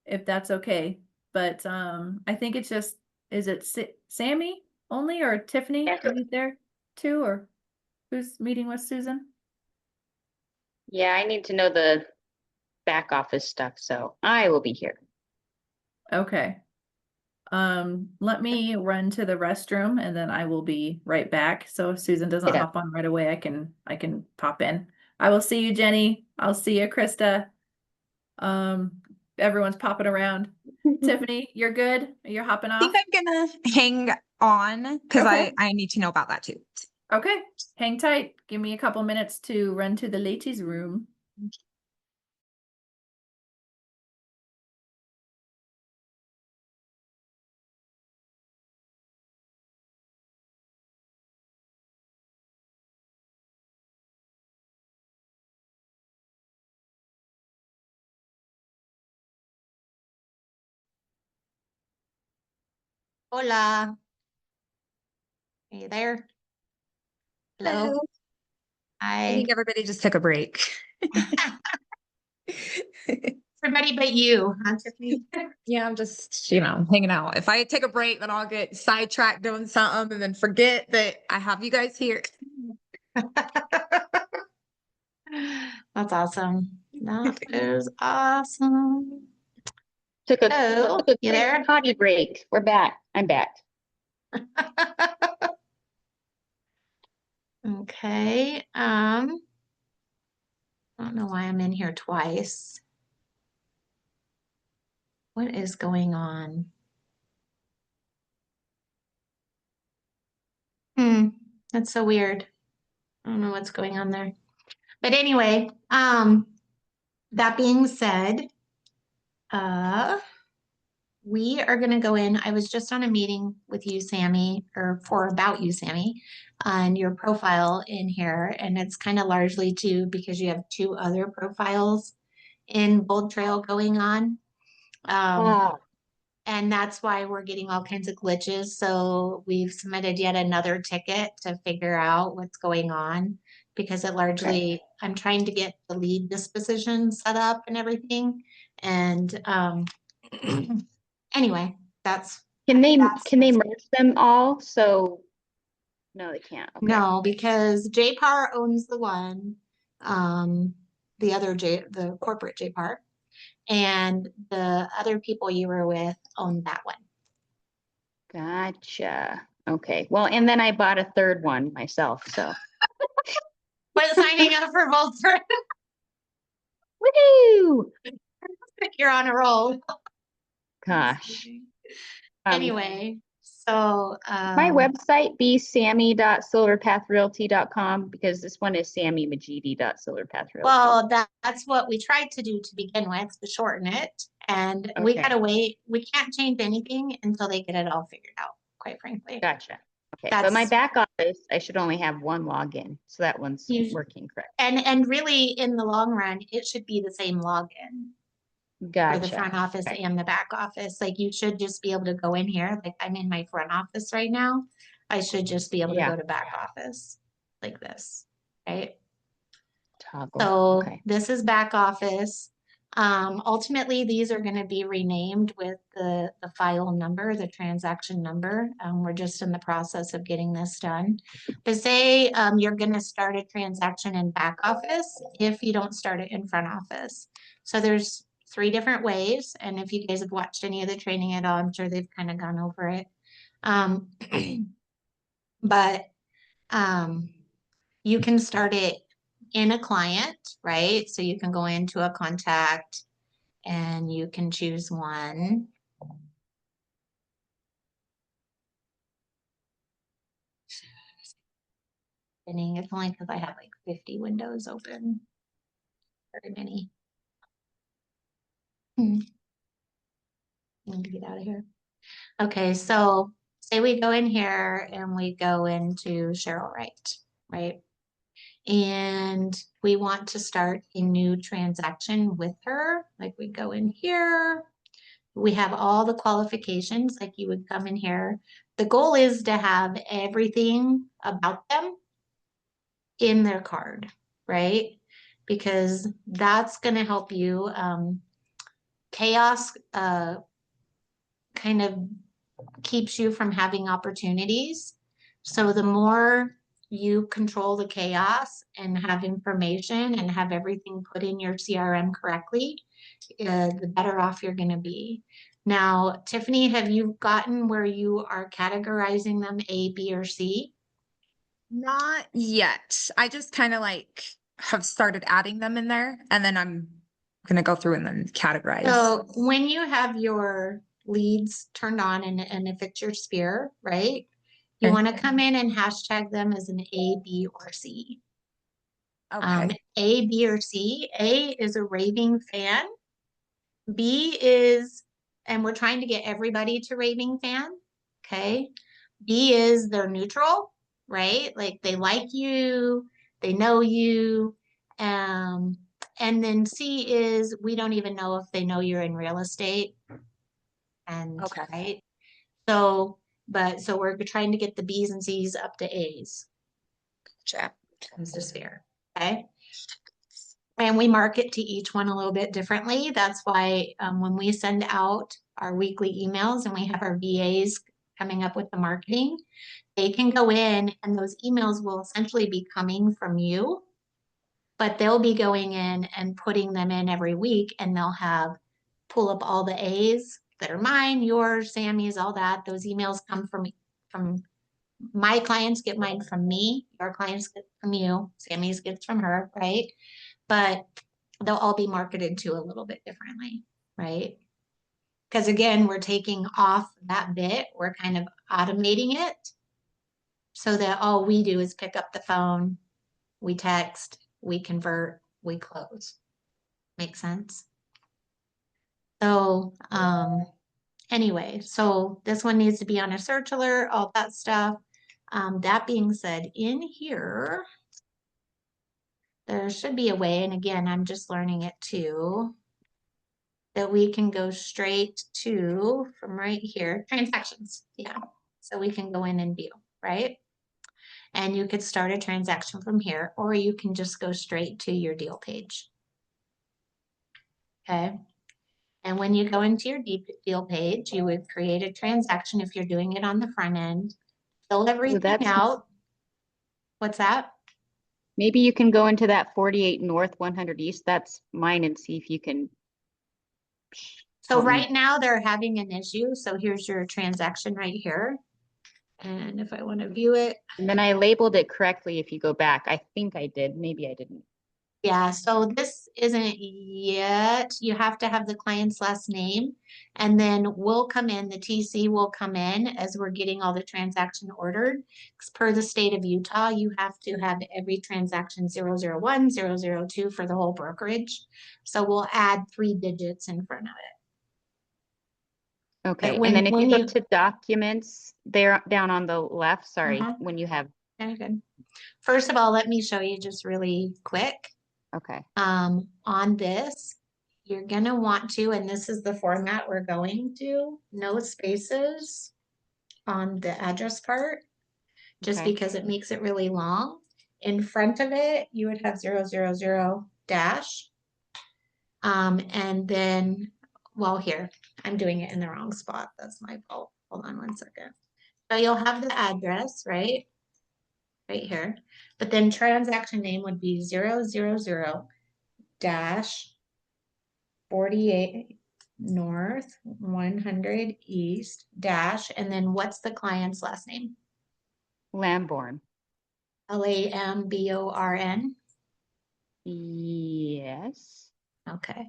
if that's okay. But I think it's just, is it Sammy only, or Tiffany? Yes. Are you there too, or who's meeting with Susan? Yeah, I need to know the back office stuff, so I will be here. Okay. Let me run to the restroom and then I will be right back. So if Susan doesn't Get up. hop on right away, I can pop in. I will see you, Jenny. I'll see you, Krista. Everyone's popping around. Tiffany, you're good? You're hopping I off? think I'm gonna hang on because Okay. I need to know about that too. Okay, hang tight. Give me a couple minutes to run to the ladies' room. Hola. Are you there? Hello. I Hi. think everybody just took a break. Everybody but you, huh, Tiffany? Yeah, I'm just, hanging out. If I take a break, then I'll get sidetracked doing something and then forget that I have you guys here. That's awesome. That is awesome. Took a Hello, took a you quick there? potty break. We're back. I'm back. Okay. I don't know why I'm in here twice. What is going on? That's so weird. I don't know what's going on there. But anyway, that being said, we are going to go in. I was just on a meeting with you, Sammy, or about you, Sammy, on your profile in here. And it's kind of largely too because you have 2 other profiles in Bold Trail going on. And that's why we're getting all kinds of glitches. So we've submitted yet another ticket to figure out what's going on, because it largely, I'm trying to get the lead disposition set up and everything. And anyway, that's Can they That's- merge them all? So no, they can't. Okay. no, because JPAR owns the one, the other the corporate JPAR, and the other people you were with own that one. Gotcha. Okay. Well, and then I bought a third one myself. So But signing up for both, woohoo! you're on a roll. Gosh. Anyway, so My website be sammy.silverpathrealty.com, because this one is sammymajidi.silverpathrealty. well, that's what we tried to do to begin with, to shorten it. And we Okay. gotta wait. We can't change anything until they get it all figured out, quite frankly. Gotcha. Okay. But my That's- back office, I should only have one login. So that one's You- working correct. And really, in the long run, it should be the same login for Gotcha. the front office Okay. and the back office. Like, you should just be able to go in here. Like, I'm in my front office right now. I should just be able to Yeah. go to back office like this, right? Toggle. So Okay. this is back office. Ultimately, these are going to be renamed with the file number, the transaction number. We're just in the process of getting this done. But say you're going to start a transaction in back office if you don't start it in front office. So there's 3 different ways. And if you guys have watched any of the training at all, I'm sure they've kind of gone over it. But you can start it in a client, right? So you can go into a contact and you can choose one. It's only because I have like 50 windows open. Very many. Let me get out of here. Okay, so say we go in here and we go into Cheryl Wright, right? And we want to start a new transaction with her. Like we go in here. We have all the qualifications, like you would come in here. The goal is to have everything about them in their card, right? Because that's going to help you. Chaos kind of keeps you from having opportunities. So the more you control the chaos and have information and have everything put in your CRM correctly, the better off you're going to be. Now, Tiffany, have you gotten where you are categorizing them A, B, or C? Not yet. I just kind of like have started adding them in there, and then I'm gonna go through and then categorize. So when you have your leads turned on and if it's your sphere, right? You Okay. want to come in and hashtag them as an A, B, or C. Okay. A, B, or C. A is a raving fan. B is, and we're trying to get everybody to raving fan. Okay. B is they're neutral, right? Like they like you, they know you. And then C is we don't even know if they know you're in real estate. And Okay. right. So, so we're trying to get the B's and C's up to A's. Gotcha. Comes to sphere. Okay. And we market to each one a little bit differently. That's why when we send out our weekly emails and we have our VAs coming up with the marketing, they can go in and those emails will essentially be coming from you, but they'll be going in and putting them in every week and they'll have pull up all the A's that are mine, yours, Sammy's, all that. Those emails come from my clients get mine from me, your clients get from you, Sammy's gets from her, right? But they'll all be marketed to a little bit differently, right? Because again, we're taking off that bit, we're kind of automating it so that all we do is pick up the phone, we text, we convert, we close. Make sense? So, anyway, so this one needs to be on a search alert, all that stuff. That being said, in here, there should be a way, and again, I'm just learning it too, that we can go straight to from right here, transactions. Yeah. So we can go in and view, right? And you could start a transaction from here, or you can just go straight to your deal page. Okay. And when you go into your deal page, you would create a transaction if you're doing it on the front end, fill everything out. What's that? Maybe you can go into that 48 North 100 East. That's mine and see if you can. So right now they're having an issue. So here's your transaction right here. And if I want to view it. And then I labeled it correctly if you go back. I think I did. Maybe I didn't. Yeah, so this isn't yet. You have to have the client's last name. And then we'll come in, the TC will come in as we're getting all the transaction ordered. Because per the state of Utah, you have to have every transaction 001, 002 for the whole brokerage. So we'll add 3 digits in front of it. Okay, when- and then if when you go you- to documents, they're down on the left, sorry, Uh-huh. when you have, Okay, good. First of all, let me show you just really quick. okay, On this, you're gonna want to, and this is the format we're going to, no spaces on the address part, just okay. because it makes it really long. In front of it, you would have 000 dash. And then, well, here, I'm doing it in the wrong spot. That's my fault. Hold on one second. So you'll have the address, right? Right here. But then transaction name would be 000 dash 48 North 100 East dash, and then what's the client's last name? Lamborn. Lamborn. Yes. Okay.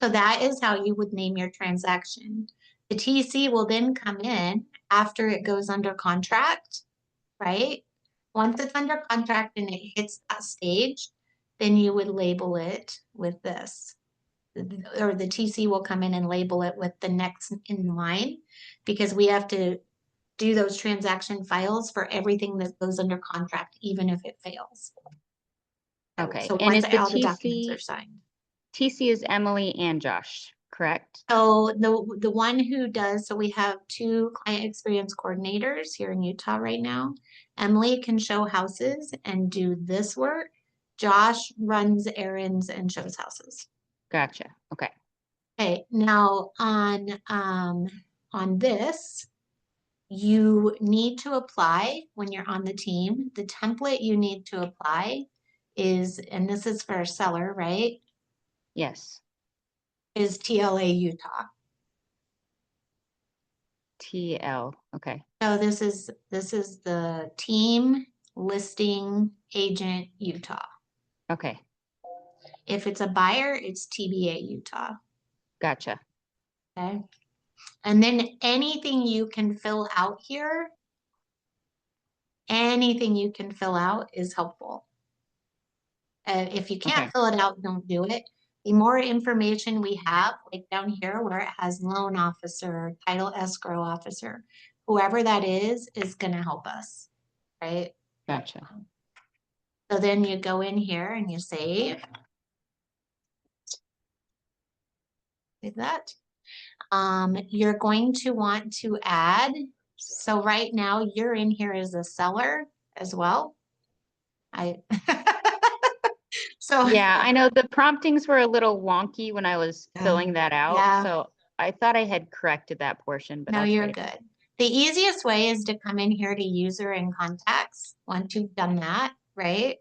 So that is how you would name your transaction. The TC will then come in after it goes under contract, right? Once it's under contract and it hits that stage, then you would label it with this. Or the TC will come in and label it with the next in line, because we have to do those transaction files for everything that goes under contract, even if it fails. Okay. So And once is the all the documents TC are signed. TC is Emily and Josh, correct? So the one who does, so we have 2 client experience coordinators here in Utah right now. Emily can show houses and do this work. Josh runs errands and shows houses. Gotcha. Okay. Okay, now on this, you need to apply when you're on the team. The template you need to apply is, and this is for a seller, right? Yes. Is TLA Utah. TL. Okay. So this is the team listing agent Utah. Okay. If it's a buyer, it's TBA Utah. Gotcha. Okay. And then anything you can fill out here, anything you can fill out is helpful. If you can't Okay. fill it out, don't do it. The more information we have, like down here where it has loan officer, title escrow officer, whoever that is going to help us, right? Gotcha. So then you go in here and you save. Save that. You're going to want to add. So right now you're in here as a seller as well. So Yeah, I know the promptings were a little wonky when I was filling that out. yeah. So I thought I had corrected that portion, but No, I'll try you're to- good. The easiest way is to come in here to user and contacts once you've done that, right?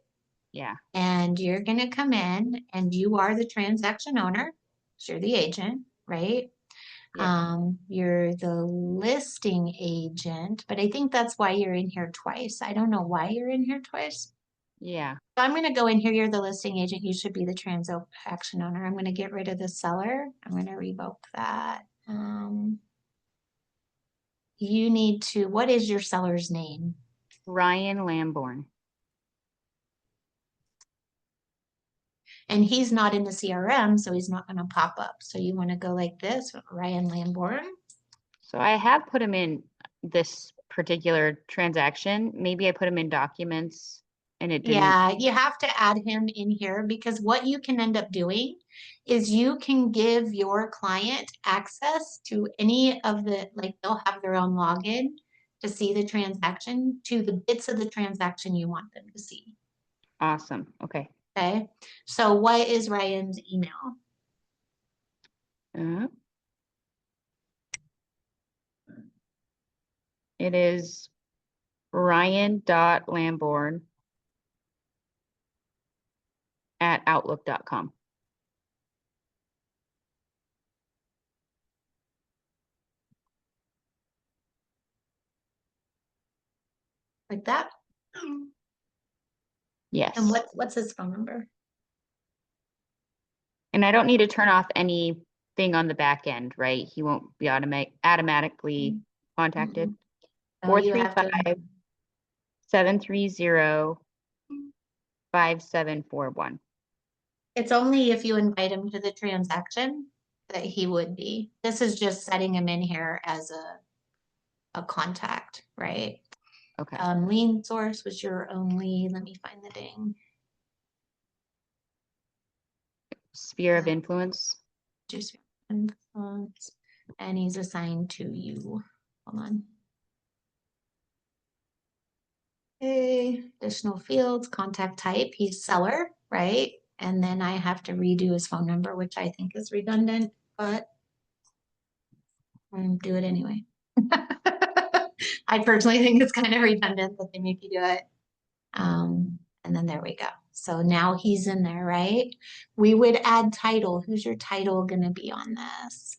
Yeah. And you're going to come in and you are the transaction owner. So you're the agent, right? Yeah. You're the listing agent, but I think that's why you're in here twice. I don't know why you're in here twice. Yeah. So I'm going to go in here. You're the listing agent. You should be the transaction owner. I'm going to get rid of the seller. I'm going to revoke that. You need to, what is your seller's name? Ryan Lamborn. And he's not in the CRM, so he's not going to pop up. So you want to go like this, Ryan Lamborn. So I have put him in this particular transaction. Maybe I put him in documents and it didn't. Yeah, you have to add him in here, because what you can end up doing is you can give your client access to any of the, like they'll have their own login to see the transaction, to the bits of the transaction you want them to see. Awesome. Okay. Okay, so what is Ryan's email? It is Ryan.Lamborn at outlook.com. Like that? Yes. And what's his phone number? And I don't need to turn off anything on the back end, right? He won't be automatically contacted. Oh, you have to. 435-730-5741. It's only if you invite him to the transaction that he would be. This is just setting him in here as a contact, right? Okay. Lien source was your only, let me find the ding. Sphere of influence. Just influence, and he's assigned to you. Hold on. Okay, additional fields, contact type, he's seller, right? And then I have to redo his phone number, which I think is redundant, but do it anyway. I personally think it's kind of redundant that they make you do it. And then there we go. So now he's in there, right? We would add title. Who's your title going to be on this?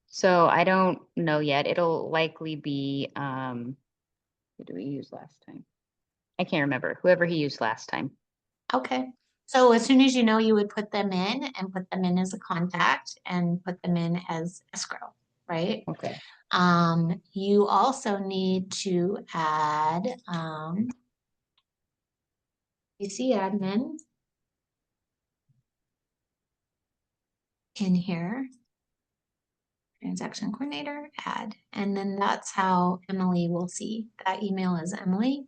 So I don't know yet. It'll likely be, who did we use last time? I can't remember. Whoever he used last time. Okay. So as soon as you know, you would put them in and put them in as a contact and put them in as escrow, right? Okay. You also need to add, PC admin in here. Transaction coordinator, add, and then that's how Emily will see. That email is Emily.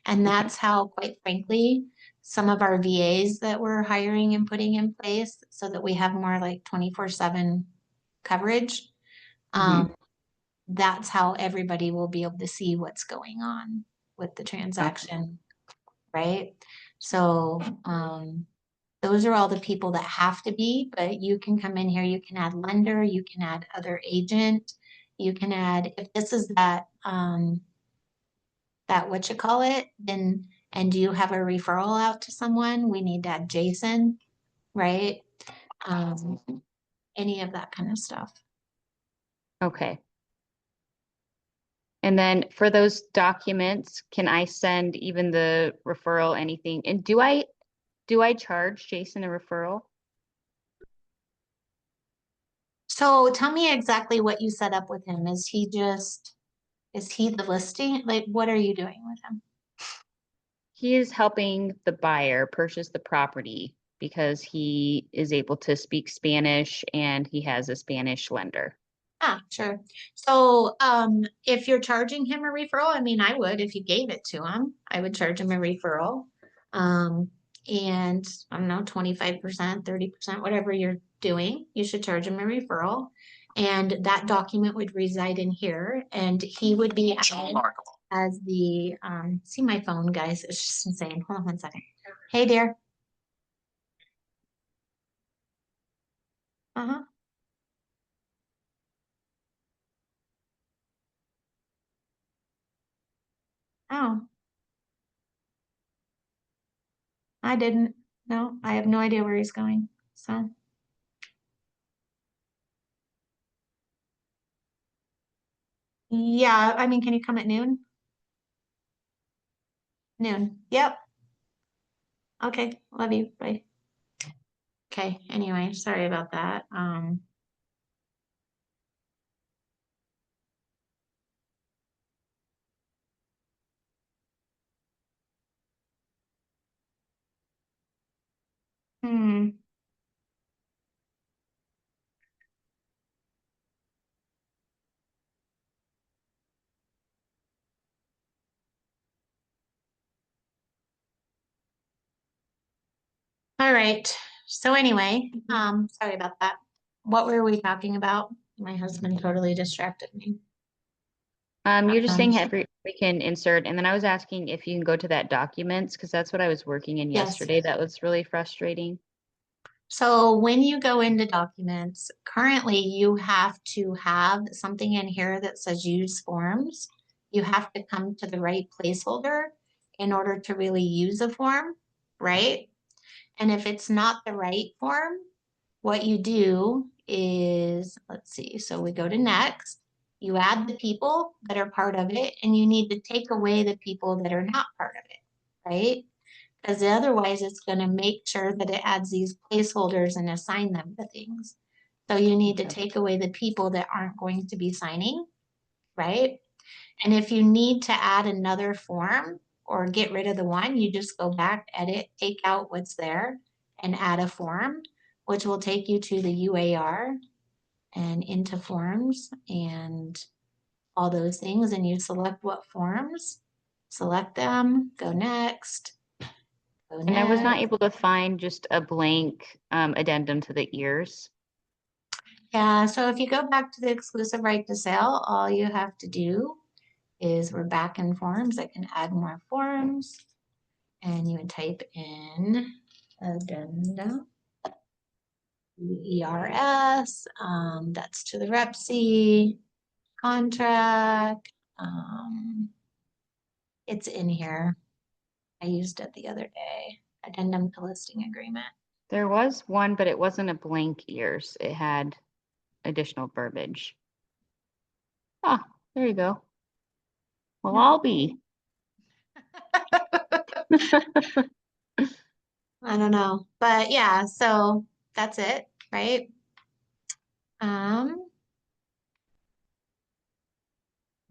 And that's how, quite frankly, some of our VAs that we're hiring and putting in place so that we have more like 24/7 coverage. That's how everybody will be able to see what's going on with the transaction, right? So those are all the people that have to be, but you can come in here, you can add lender, you can add other agent, you can add, if this is that what you call it, then, and do you have a referral out to someone? We need to add Jason, right? Any of that kind of stuff. Okay. And then for those documents, can I send even the referral, anything? And do I charge Jason a referral? So tell me exactly what you set up with him. Is he the listing? Like, what are you doing with him? He is helping the buyer purchase the property because he is able to speak Spanish and he has a Spanish lender. Ah, sure. So, if you're charging him a referral, I mean, I would, if you gave it to him, I would charge him a referral. And I don't know, 25%, 30%, whatever you're doing, you should charge him a referral. And that document would reside in here and he would be added as the, see my phone, guys, it's just insane. Hold on one second. Hey, dear. Uh-huh. Oh, I didn't. No, I have no idea where he's going. So. Yeah, I mean, can you come at noon? Noon. Yep. Okay, love you. Bye. Okay, anyway, sorry about that. Hmm. All right. So anyway, sorry about that. What were we talking about? My husband totally distracted me. You're just saying we can insert, and then I was asking if you can go to that documents, because that's what I was working in Yes. yesterday. That was really frustrating. So when you go into documents, currently you have to have something in here that says use forms. You have to come to the right placeholder in order to really use a form, right? And if it's not the right form, what you do is, let's see, so we go to next, you add the people that are part of it, and you need to take away the people that are not part of it, right? Because otherwise it's going to make sure that it adds these placeholders and assign them to things. So you need to take away the people that aren't going to be signing, right? And if you need to add another form or get rid of the one, you just go back, edit, take out what's there and add a form, which will take you to the UAR and into forms and all those things. And you select what forms, select them, go next. And I was not able to find just a blank addendum to the ears. Yeah, so if you go back to the exclusive right to sale, all you have to do is we're back in forms. I can add more forms and you would type in addenda. ERS, that's to the REPC contract. It's in here. I used it the other day. Addendum to listing agreement. There was one, but it wasn't a blank ears. It had additional verbiage. Ah, there you go. Well, I'll be. I don't know, but yeah, so that's it, right?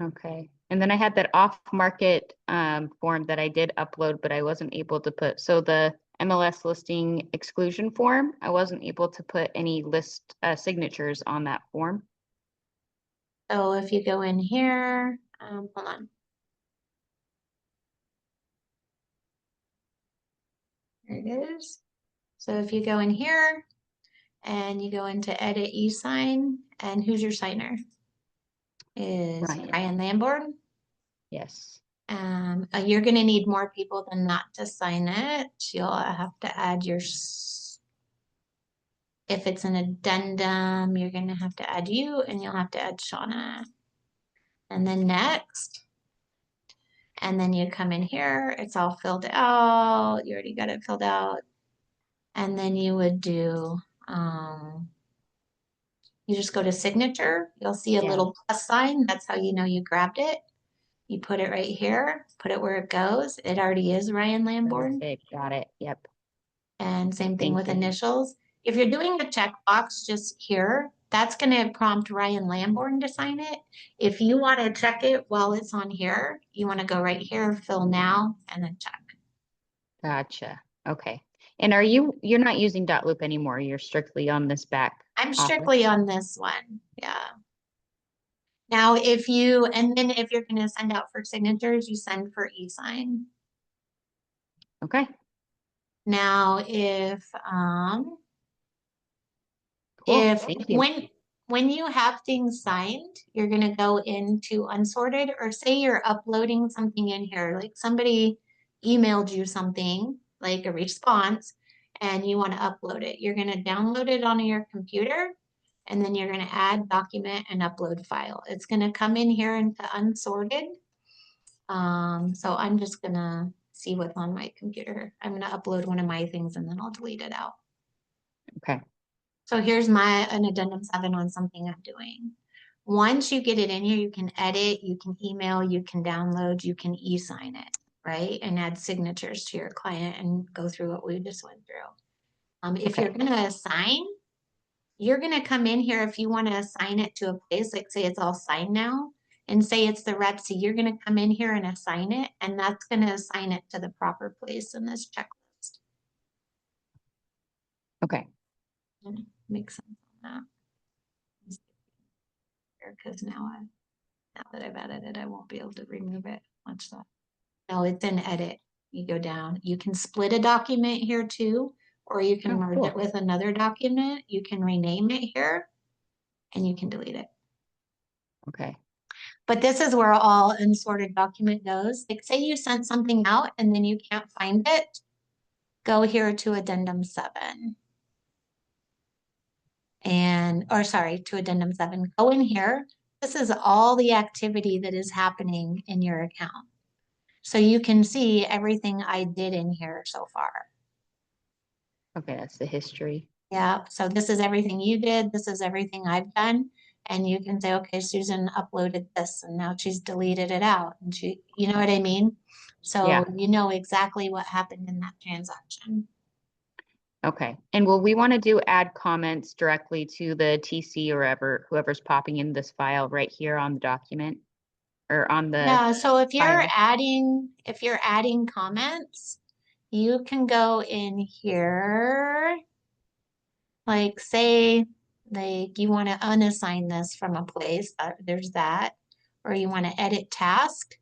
Okay. And then I had that off-market form that I did upload, but I wasn't able to put, so the MLS listing exclusion form, I wasn't able to put any list signatures on that form. So if you go in here, hold on. There it is. So if you go in here and you go into edit e-sign, and who's your signer? Is Ryan Lamborn. Yes. You're gonna need more people than that to sign it. You'll have to add your, if it's an addendum, you're gonna have to add you, and you'll have to add Shauna. And then next. And then you come in here, it's all filled out. You already got it filled out. And then you would do, you just go to signature. You'll see a little plus sign. That's how you know you grabbed it. You put it right here, put it where it goes. It already is Ryan Lamborn. Got it. Yep. And same thing with Thank you. initials. If you're doing a checkbox just here, that's going to prompt Ryan Lamborn to sign it. If you want to check it while it's on here, you want to go right here, fill now, and then check. Gotcha. Okay. And you're not using dot loop anymore. You're strictly on this back. I'm strictly on this one. Yeah. Now, and then if you're going to send out for signatures, you send for e-sign. Okay. Now, if Cool. Thank you. when you have things signed, you're going to go into unsorted, or say you're uploading something in here, like somebody emailed you something, like a response, and you want to upload it. You're going to download it onto your computer, and then you're going to add document and upload file. It's going to come in here into unsorted. So I'm just going to see what's on my computer. I'm going to upload one of my things and then I'll delete it out. Okay. So here's an addendum 7 on something I'm doing. Once you get it in here, you can edit, you can email, you can download, you can e-sign it, right? And add signatures to your client and go through what we just went through. If you're going to assign, you're going to come in here if you want to assign it to a place, like say it's all signed now, and say it's the REPC, you're going to come in here and assign it, and that's going to assign it to the proper place in this checklist. Okay. Makes sense on that. Because now that I've added it, I won't be able to remove it. Watch that. No, it's in edit. You go down. You can split a document here too, or you can merge it with another document. You can rename it here, and you can delete it. Okay. But this is where all unsorted document goes. Like say you sent something out and then you can't find it, go here to addendum 7. To addendum 7, go in here. This is all the activity that is happening in your account. So you can see everything I did in here so far. Okay, that's the history. Yeah, so this is everything you did. This is everything I've done. And you can say, okay, Susan uploaded this and now she's deleted it out. And you know what I mean? So you know exactly what happened in that transaction. Okay. And will we want to add comments directly to the TC or whoever's popping in this file right here on the document or on the Yeah, so if you're file? adding comments, you can go in here, like say like you want to unassign this from a place, there's that, or you want to edit task,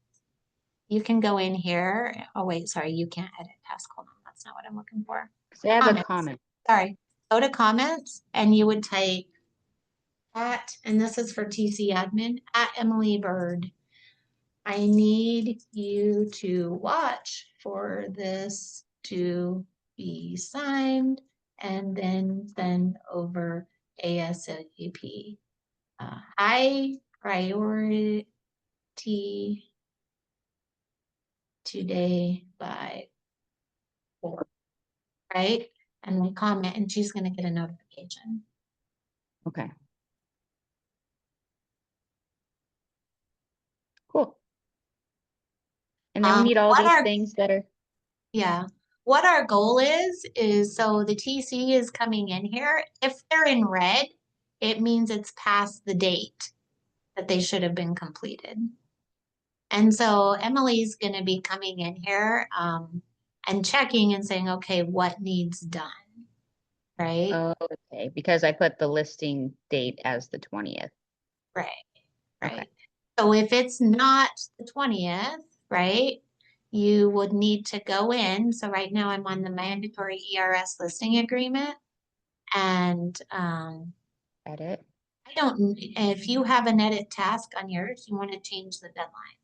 you can go in here. Oh wait, sorry, you can't edit task. Hold on, that's not what I'm looking for. I have Comments. a comment. Sorry, go to comments and you would type and this is for TC admin, @Emily Bird. I need you to watch for this to be signed and then send over ASAP. High priority today by 4, right? And we comment, and she's gonna get a notification. Okay. Cool. And then we need all What these are things that are, Yeah. What our goal is so the TC is coming in here. If they're in red, it means it's past the date that they should have been completed. And so Emily's going to be coming in here and checking and saying, okay, what needs done, right? oh, okay, because I put the listing date as the 20th. Right, Okay. right. So if it's not the 20th, right, you would need to go in. So right now I'm on the mandatory ERS listing agreement. And Edit. I don't, if you have an edit task on yours, you want to change the deadline.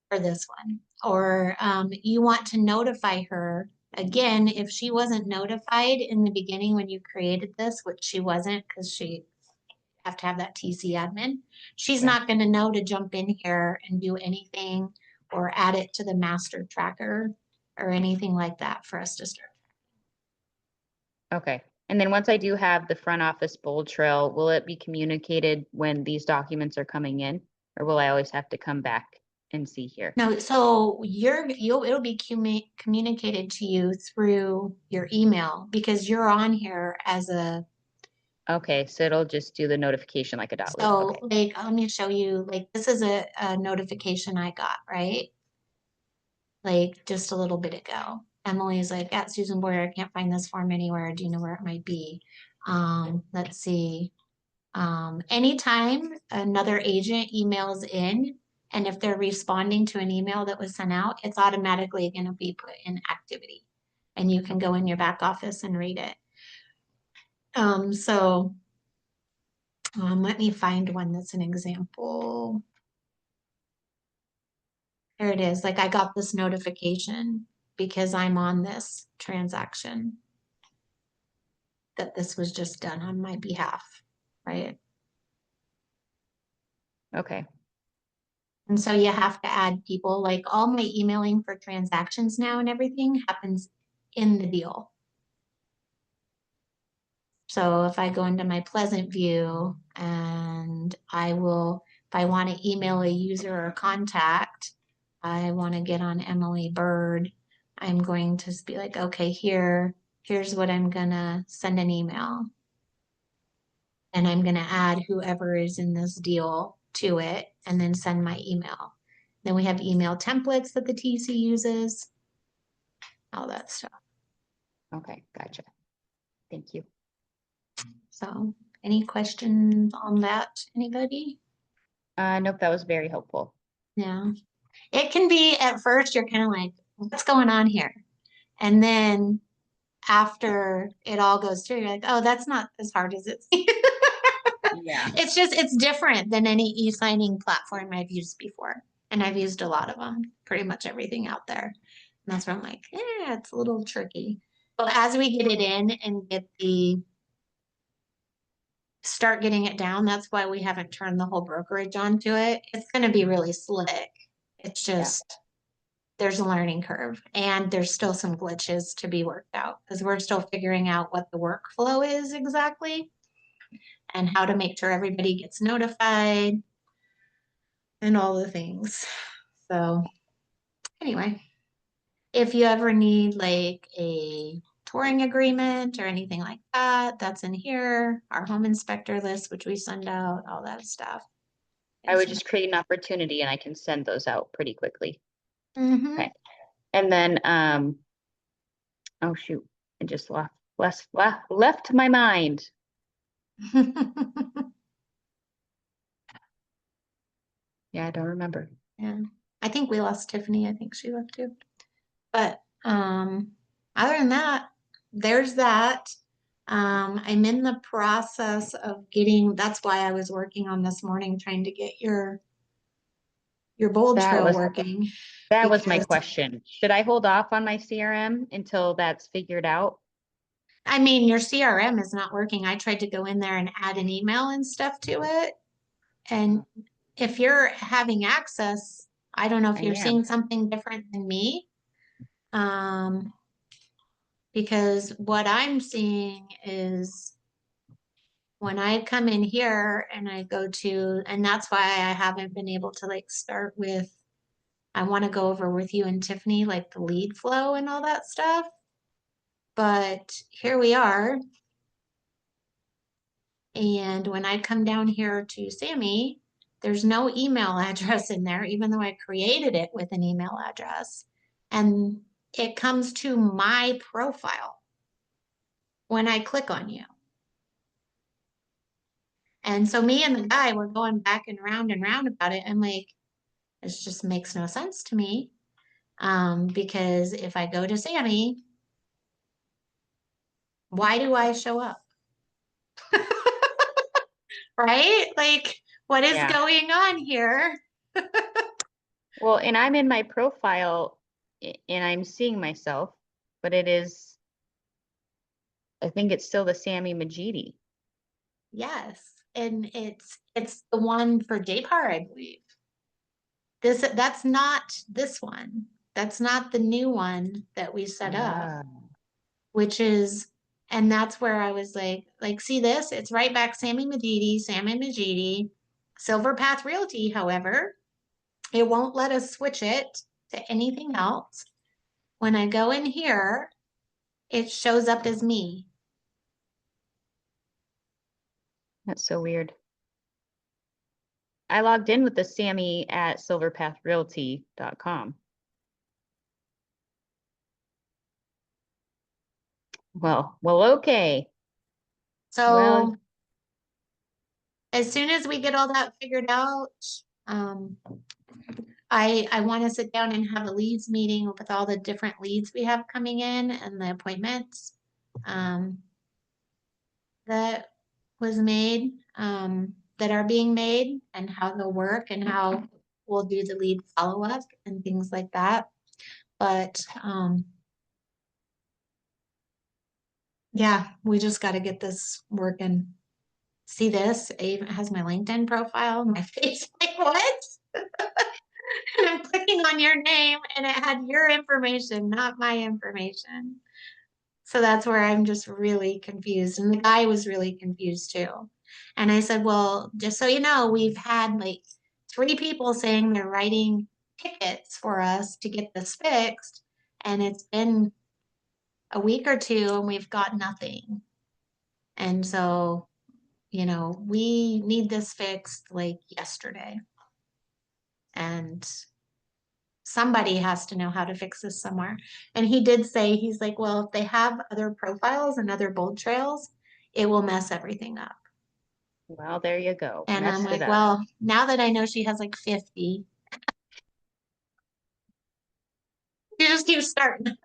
For this one, or you want to notify her again, if she wasn't notified in the beginning when you created this, which she wasn't, because she have to have that TC admin, she's Yeah. not going to know to jump in here and do anything or add it to the master tracker or anything like that for us to start. Okay. And then once I do have the front office bold trail, will it be communicated when these documents are coming in? Or will I always have to come back and see here? No, so it'll be communicated to you through your email because you're on here as a, Okay, so it'll just do the notification like a dot loop. so Okay. like, let me show you, like, this is a notification I got, right? Like just a little bit ago. Emily's like, at Susan Boyer, I can't find this form anywhere. Do you know where it might be? Let's see. Anytime another agent emails in, and if they're responding to an email that was sent out, it's automatically going to be put in activity. And you can go in your back office and read it. Let me find one that's an example. There it is. Like I got this notification because I'm on this transaction that this was just done on my behalf, right? Okay. And so you have to add people, like all my emailing for transactions now and everything happens in the deal. So if I go into my Pleasant View and I will, if I want to email a user or contact, I want to get on Emily Bird, I'm going to be like, okay, here's what I'm gonna send an email. And I'm gonna add whoever is in this deal to it and then send my email. Then we have email templates that the TC uses, all that stuff. Okay, gotcha. Thank you. So any questions on that, anybody? Nope, that was very helpful. Yeah. It can be, at first, you're kind of like, what's going on here? And then after it all goes through, you're like, oh, that's not as hard as it seems. Yeah. It's different than any e-signing platform I've used before. And I've used a lot of them, pretty much everything out there. And that's where I'm like, yeah, it's a little tricky. But as we get it in and start getting it down, that's why we haven't turned the whole brokerage onto it. It's going to be really slick. It's just, there's a learning curve and there's still some glitches to be worked out because we're still figuring out what the workflow is exactly and how to make sure everybody gets notified and all the things. So anyway, if you ever need like a touring agreement or anything like that, that's in here. Our home inspector list, which we send out, all that stuff. I would just create an opportunity and I can send those out pretty quickly. Mhm. Okay. And then, oh shoot, I just left my mind. Yeah, I don't remember. Yeah, I think we lost Tiffany. I think she left too. But other than that, there's that. I'm in the process of getting, that's why I was working on this morning, trying to get your your bold That trail was- working. That was my because- question. Should I hold off on my CRM until that's figured out? I mean, your CRM is not working. I tried to go in there and add an email and stuff to it. And if you're having access, I don't know if I you're am. seeing something different than me. Because what I'm seeing is when I come in here and I go to, and that's why I haven't been able to like start with, I want to go over with you and Tiffany, like the lead flow and all that stuff. But here we are. And when I come down here to Sammy, there's no email address in there, even though I created it with an email address. And it comes to my profile when I click on you. And so me and the guy were going back and round about it. I'm like, this just makes no sense to me. Because if I go to Sammy, why do I show up? Right? Like, what is Yeah. going on here? Well, and I'm in my profile and I'm seeing myself, but it is, I think it's still the Sammy Majidi. Yes. And it's the one for JPAR, I believe. That's not this one. That's not the new one that we set up, Ah. which is, and that's where I was like, see this? It's right back Sammy Majidi, Silverpath Realty, however, it won't let us switch it to anything else. When I go in here, it shows up as me. That's so weird. I logged in with the Sammy at silverpathrealty.com. Well, okay. So Well- as soon as we get all that figured out, I want to sit down and have a leads meeting with all the different leads we have coming in and the appointments that was made, that are being made, and how they'll work and how we'll do the lead follow-up and things like that. But yeah, we just got to get this working. See this? It even has my LinkedIn profile, my face. Like, what? And I'm clicking on your name and it had your information, not my information. So that's where I'm just really confused. And the guy was really confused too. And I said, well, just so you know, we've had like 3 people saying they're writing tickets for us to get this fixed. And it's been a week or 2 and we've got nothing. And so, you know, we need this fixed like yesterday. And somebody has to know how to fix this somewhere. And he did say, he's like, well, if they have other profiles and other bold trails, it will mess everything up. Well, there you go. And I'm Messed it like, up. well, now that I know she has like 50, you just keep starting.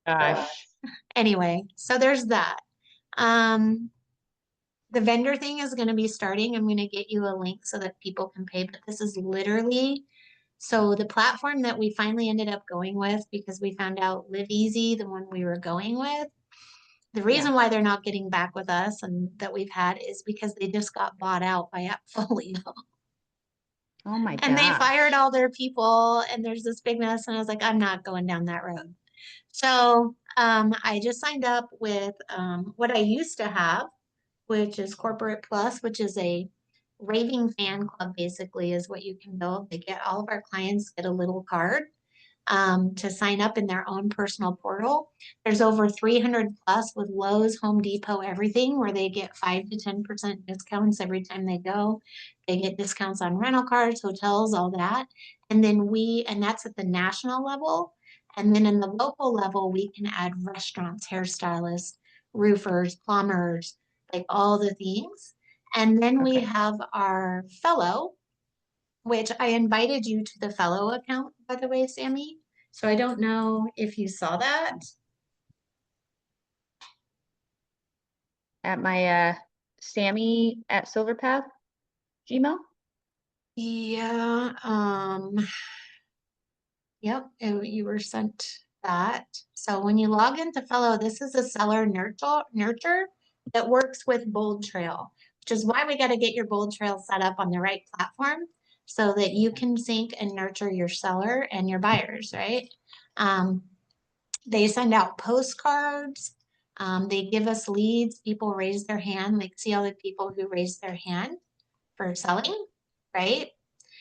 Gosh. Anyway, so there's that. The vendor thing is going to be starting. I'm going to get you a link so that people can pay, but this is literally, so the platform that we finally ended up going with, because we found out Live Easy, the one we were going with, the reason why they're not getting back with us and that we've had is because they just got bought out by Appfolio. Oh my And they gosh. fired all their people and there's this big mess. And I was like, I'm not going down that road. So I just signed up with what I used to have, which is Corporate Plus, which is a raving fan club, basically, is what you can build. They get all of our clients get a little card to sign up in their own personal portal. There's over 300 plus with Lowe's, Home Depot, everything, where they get 5 to 10% discounts every time they go. They get discounts on rental cars, hotels, all that. And then and that's at the national level. And then in the local level, we can add restaurants, hairstylists, roofers, plumbers, like all the things. And then we Okay. have our fellow, which I invited you to the fellow account, by the way, Sammy. So I don't know if you saw that. At my Sammy at Silverpath Gmail. Yeah, yep, and you were sent that. So when you log into Fellow, this is a seller nurture that works with Bold Trail, which is why we got to get your Bold Trail set up on the right platform so that you can sync and nurture your seller and your buyers, right? They send out postcards. They give us leads. People raise their hand, like see all the people who raised their hand for selling, right?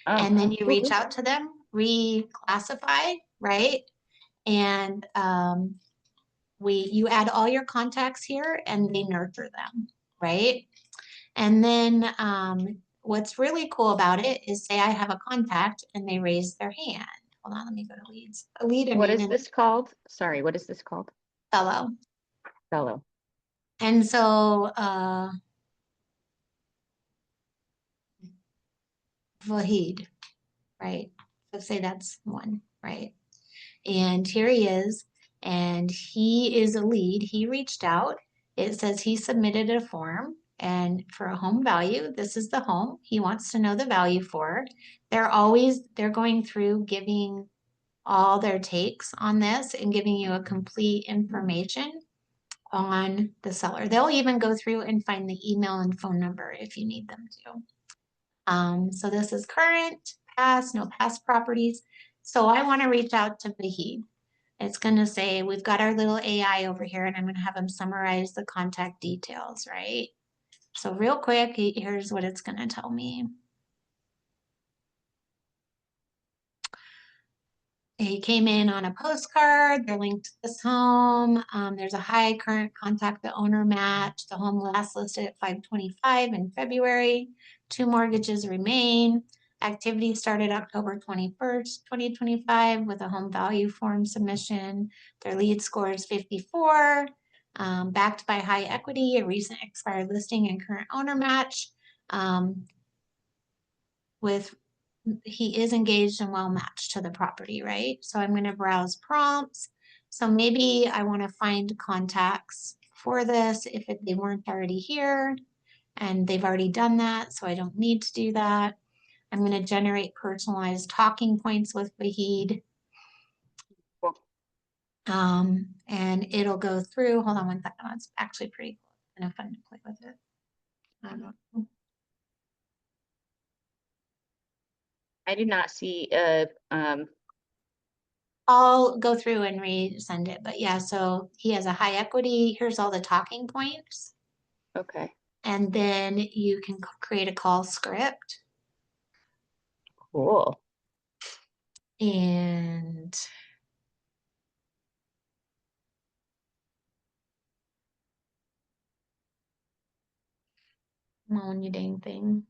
And then you reach out to them, reclassify, right? And you add all your contacts here and they nurture them, right? And then what's really cool about it is say I have a contact and they raise their hand. Hold on, let me go to leads. A lead, I What mean, is this called? Sorry, what is this called? fellow. Fellow. And so Vahid, right? So say that's one, right? And here he is, and he is a lead. He reached out. It says he submitted a form and for a home value, this is the home he wants to know the value for. They're going through giving all their takes on this and giving you a complete information on the seller. They'll even go through and find the email and phone number if you need them to. So this is current, past, no past properties. So I want to reach out to Vahid. It's going to say, we've got our little AI over here, and I'm going to have him summarize the contact details, right? So real quick, here's what it's going to tell me. He came in on a postcard. They're linked to this home. There's a high current contact the owner match. The home last listed at 525 in February. 2 mortgages remain. Activity started October 21st, 2025 with a home value form submission. Their lead score is 54. Backed by high equity, a recent expired listing and current owner match. He is engaged and well matched to the property, right? So I'm going to browse prompts. So maybe I want to find contacts for this if they weren't already here and they've already done that. So I don't need to do that. I'm going to generate personalized talking points with Vahid. And it'll go through. Hold on one second. It's actually pretty cool. Kind of fun to play with it. I don't know. I do not see I'll go through and resend it, but yeah, so he has a high equity. Here's all the talking points. okay. And then you can create a call script. Cool. And come on, you dang thing.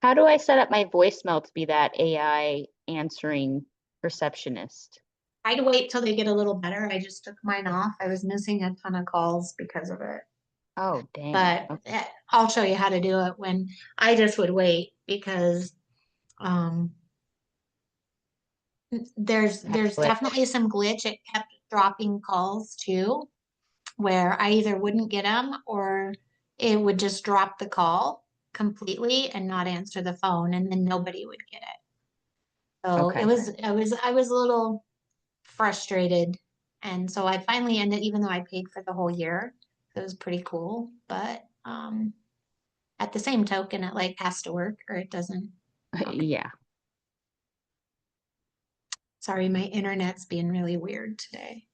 How do I set up my voicemail to be that AI answering receptionist? I'd wait till they get a little better. I just took mine off. I was missing a ton of calls because of it. Oh, dang. But Okay. I'll show you how to do it when I just would wait because there's glitch. definitely some glitch. It kept dropping calls too, where I either wouldn't get them or it would just drop the call completely and not answer the phone, and then nobody would get it. So Okay. I was a little frustrated, and so I finally ended, even though I paid for the whole year, it was pretty cool. But at the same token, it like has to work or it doesn't. Yeah. Sorry, my internet's being really weird today.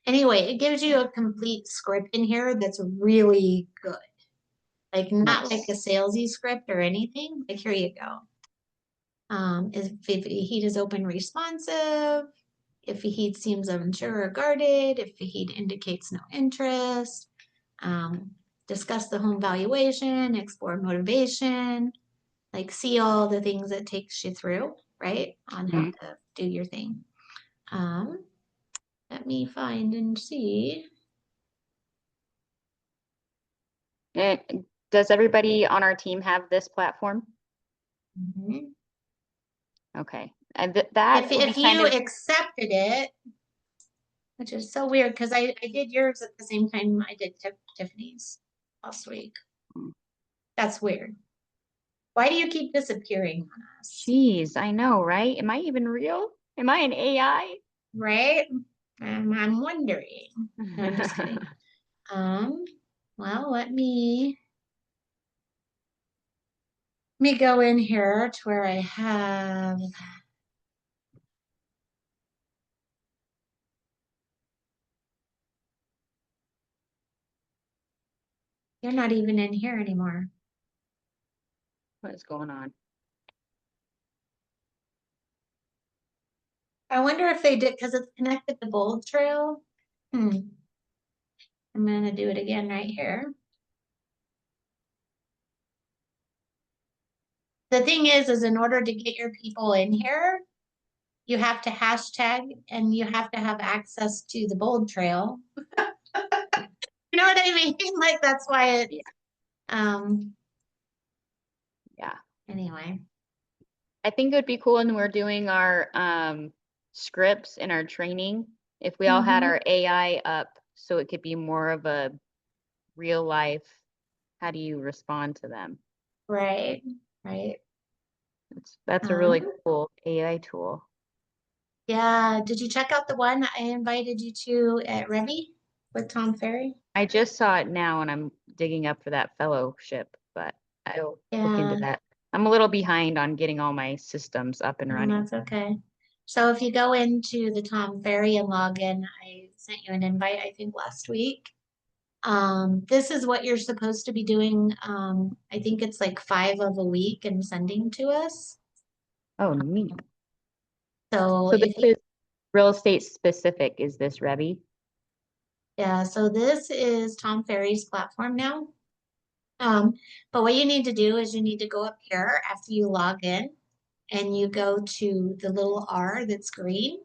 Anyway, it gives you a complete script in here that's really good. Like not like a salesy script or anything. Like here you go. If heat is open responsive, if heat seems unsure or guarded, if heat indicates no interest, discuss the home valuation, explore motivation, like see all the things that takes you through, right? On how to do your thing. Let me find and see. And does everybody on our team have this platform? Mhm. Okay. And that would If be kind you of accepted it, which is so weird because I did yours at the same time I did Tiffany's. last week. Hmm. That's weird. Why do you keep disappearing on us? Jeez, I know, right? Am I even real? Am I an AI? Right? I'm wondering. No, I'm just kidding. Well, let me go in here to where I have. You're not even in here anymore. What is going on? I wonder if they did because it's connected to Bold Trail. I'm gonna do it again right here. The thing is in order to get your people in here, you have to hashtag and you have to have access to the Bold Trail. You know what I mean? Like that's why it's Yeah. anyway. I think it would be cool when we're doing our scripts and our training, if we all had Mhm. our AI up so it could be more of a real life, how do you respond to them? Right. That's a really Um, cool AI tool. Yeah, did you check out the one I invited you to at Revy with Tom Ferry? I just saw it now and I'm digging up for that fellowship, but I'll look into Yeah, that. I'm a little behind on getting all my systems up and running. that's okay. So if you go into the Tom Ferry and log in, I sent you an invite, I think last week. This is what you're supposed to be doing. I think it's like 5 of a week and sending to us. Oh, neat. So So this if you, is real estate specific, is this Revy? yeah, so this is Tom Ferry's platform now. But what you need to do is you need to go up here after you log in and you go to the little R that's green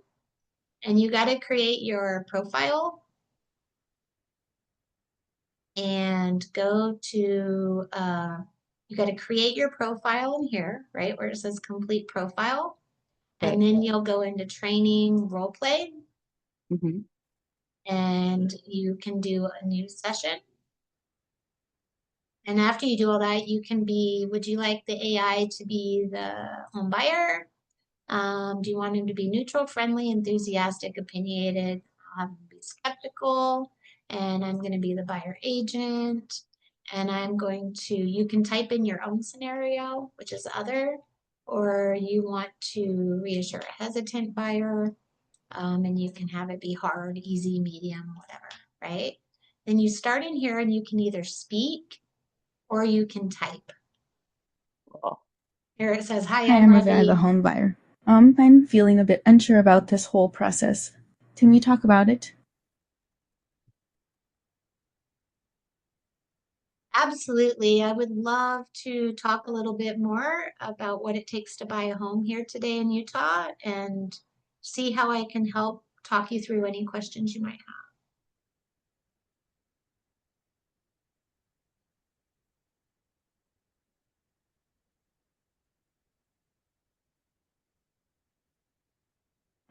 and you got to create your profile and go to, you got to create your profile in here, right? Where it says complete profile. And Okay. then you'll go into training role play Mhm. and you can do a new session. And after you do all that, you can be, would you like the AI to be the home buyer? Do you want him to be neutral, friendly, enthusiastic, opinionated? I'll have him be skeptical, and I'm going to be the buyer agent. And I'm going to, you can type in your own scenario, which is other, or you want to reassure a hesitant buyer, and you can have it be hard, easy, medium, whatever, right? Then you start in here and you can either speak or you can type. Cool. Here it says, hi, Hi, I'm I'm Ravenna, the Revy. home buyer. I'm feeling a bit unsure about this whole process. Can we talk about it? Absolutely. I would love to talk a little bit more about what it takes to buy a home here today in Utah and see how I can help talk you through any questions you might have.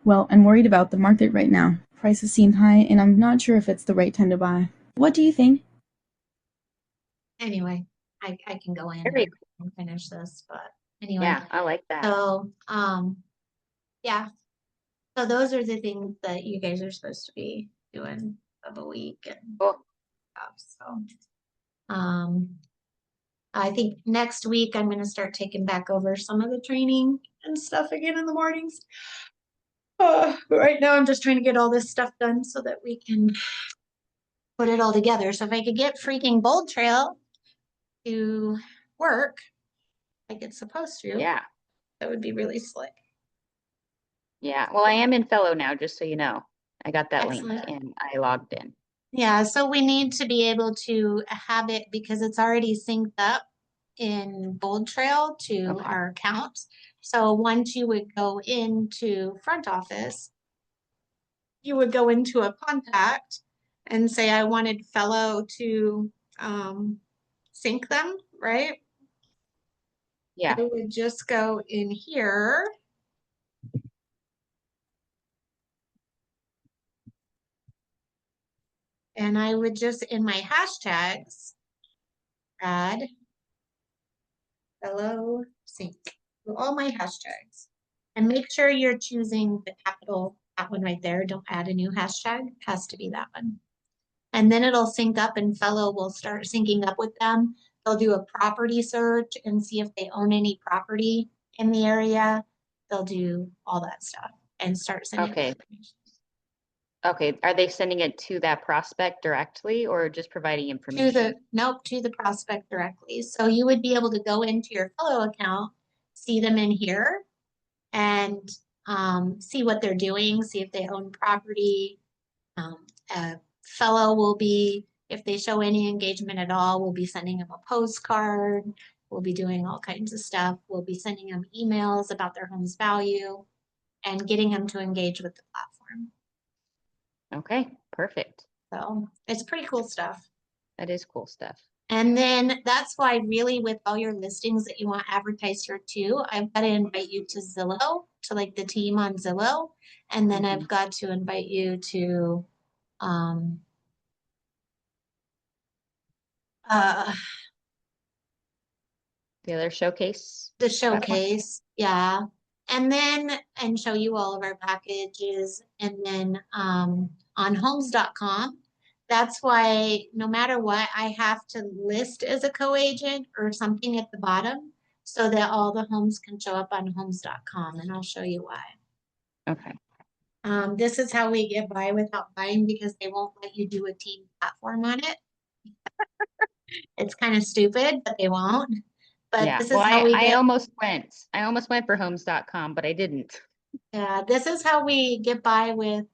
Well, I'm worried about the market right now. Prices seem high, and I'm not sure if it's the right time to buy. What do you think? Anyway, I can go in Very and finish this, but anyway. Yeah, I like that. So, yeah. So those are the things that you guys are supposed to be doing of a week and Cool. stuff. So, I think next week I'm going to start taking back over some of the training and stuff again in the mornings. But right now I'm just trying to get all this stuff done so that we can put it all together. So if I could get freaking Bold Trail to work like it's supposed to, Yeah. that would be really slick. Yeah. Well, I am in fellow now, just so you know. I got that link Excellent. and I logged in. Yeah, so we need to be able to have it because it's already synced up in Bold Trail to Okay. our accounts. So once you would go into front office, you would go into a contact and say, I wanted fellow to sync them, right? Yeah. I would just go in here. And I would just, in my hashtags, add fellow sync to all my hashtags. And make sure you're choosing the capital, that one right there. Don't add a new hashtag, it has to be that one. And then it'll sync up and fellow will start syncing up with them. They'll do a property search and see if they own any property in the area. They'll do all that stuff and start sending Okay. information. Okay, are they sending it to that prospect directly or just providing To information? to the prospect directly. So you would be able to go into your fellow account, see them in here, and see what they're doing, see if they own property. A fellow will be, if they show any engagement at all, we'll be sending them a postcard. We'll be doing all kinds of stuff. We'll be sending them emails about their home's value and getting them to engage with the platform. Okay, perfect. So it's pretty cool stuff. That is cool stuff. And then that's why really with all your listings that you want advertised here too, I've got to invite you to Zillow, to like the team on Zillow. And then I've got to invite you to The other showcase? the platform? showcase, yeah. And then, and show you all of our packages. And then on homes.com, that's why no matter what, I have to list as a co-agent or something at the bottom so that all the homes can show up on homes.com. And I'll show you why. Okay. This is how we get by without buying because they won't let you do a team platform on it. It's kind of stupid, but they won't. But Yeah, this is well, how we I get. almost went for homes.com, but I didn't. Yeah, this is how we get by with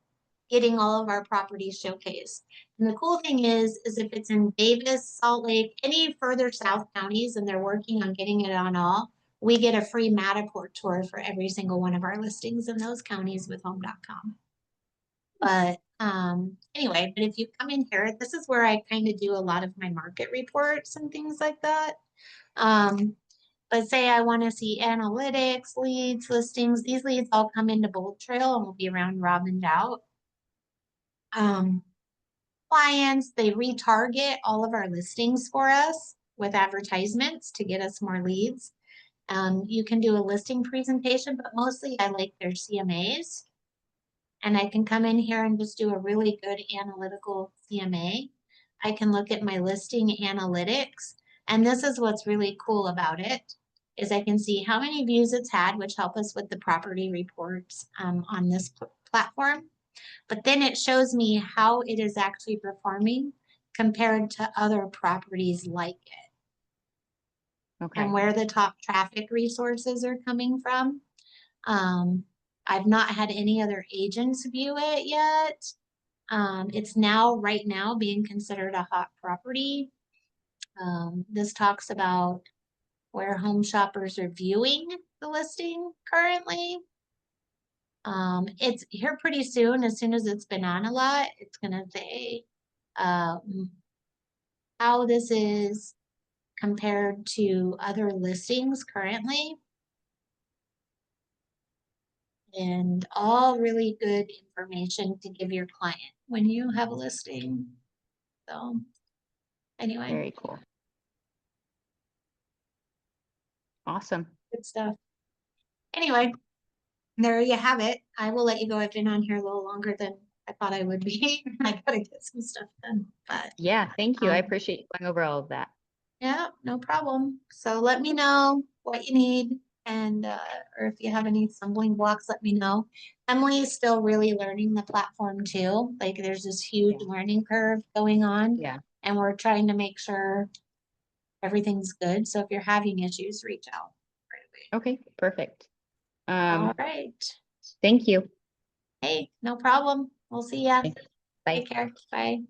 getting all of our properties showcased. And the cool thing is if it's in Davis, Salt Lake, any further south counties, and they're working on getting it on all, we get a free Matterport tour for every single one of our listings in those counties with home.com. But anyway, but if you come in here, this is where I kind of do a lot of my market reports and things like that. But say I want to see analytics, leads, listings, these leads all come into Bold Trail and will be around robined out. Clients, they retarget all of our listings for us with advertisements to get us more leads. You can do a listing presentation, but mostly I like their CMAs. And I can come in here and just do a really good analytical CMA. I can look at my listing analytics. And this is what's really cool about it, is I can see how many views it's had, which help us with the property reports on this platform. But then it shows me how it is actually performing compared to other properties like it. Okay. And where the top traffic resources are coming from. I've not had any other agents view it yet. It's now, right now, being considered a hot property. This talks about where home shoppers are viewing the listing currently. It's here pretty soon. As soon as it's been on a lot, it's gonna say how this is compared to other listings currently. And all really good information to give your client when you have a listing. So anyway, Very cool. Awesome. good stuff. Anyway, there you have it. I will let you go. I've been on here a little longer than I thought I would be. I gotta get some stuff done, but Yeah, thank you. I Um, appreciate you going over all of that. yeah, no problem. So let me know what you need and or if you have any stumbling blocks, let me know. Emily is still really learning the platform too. Like there's this huge learning curve going on. Yeah. And we're trying to make sure everything's good. So if you're having issues, reach out right Okay, perfect. away. All right. Thank you. Hey, no problem. We'll see ya. Bye. Take care. Bye.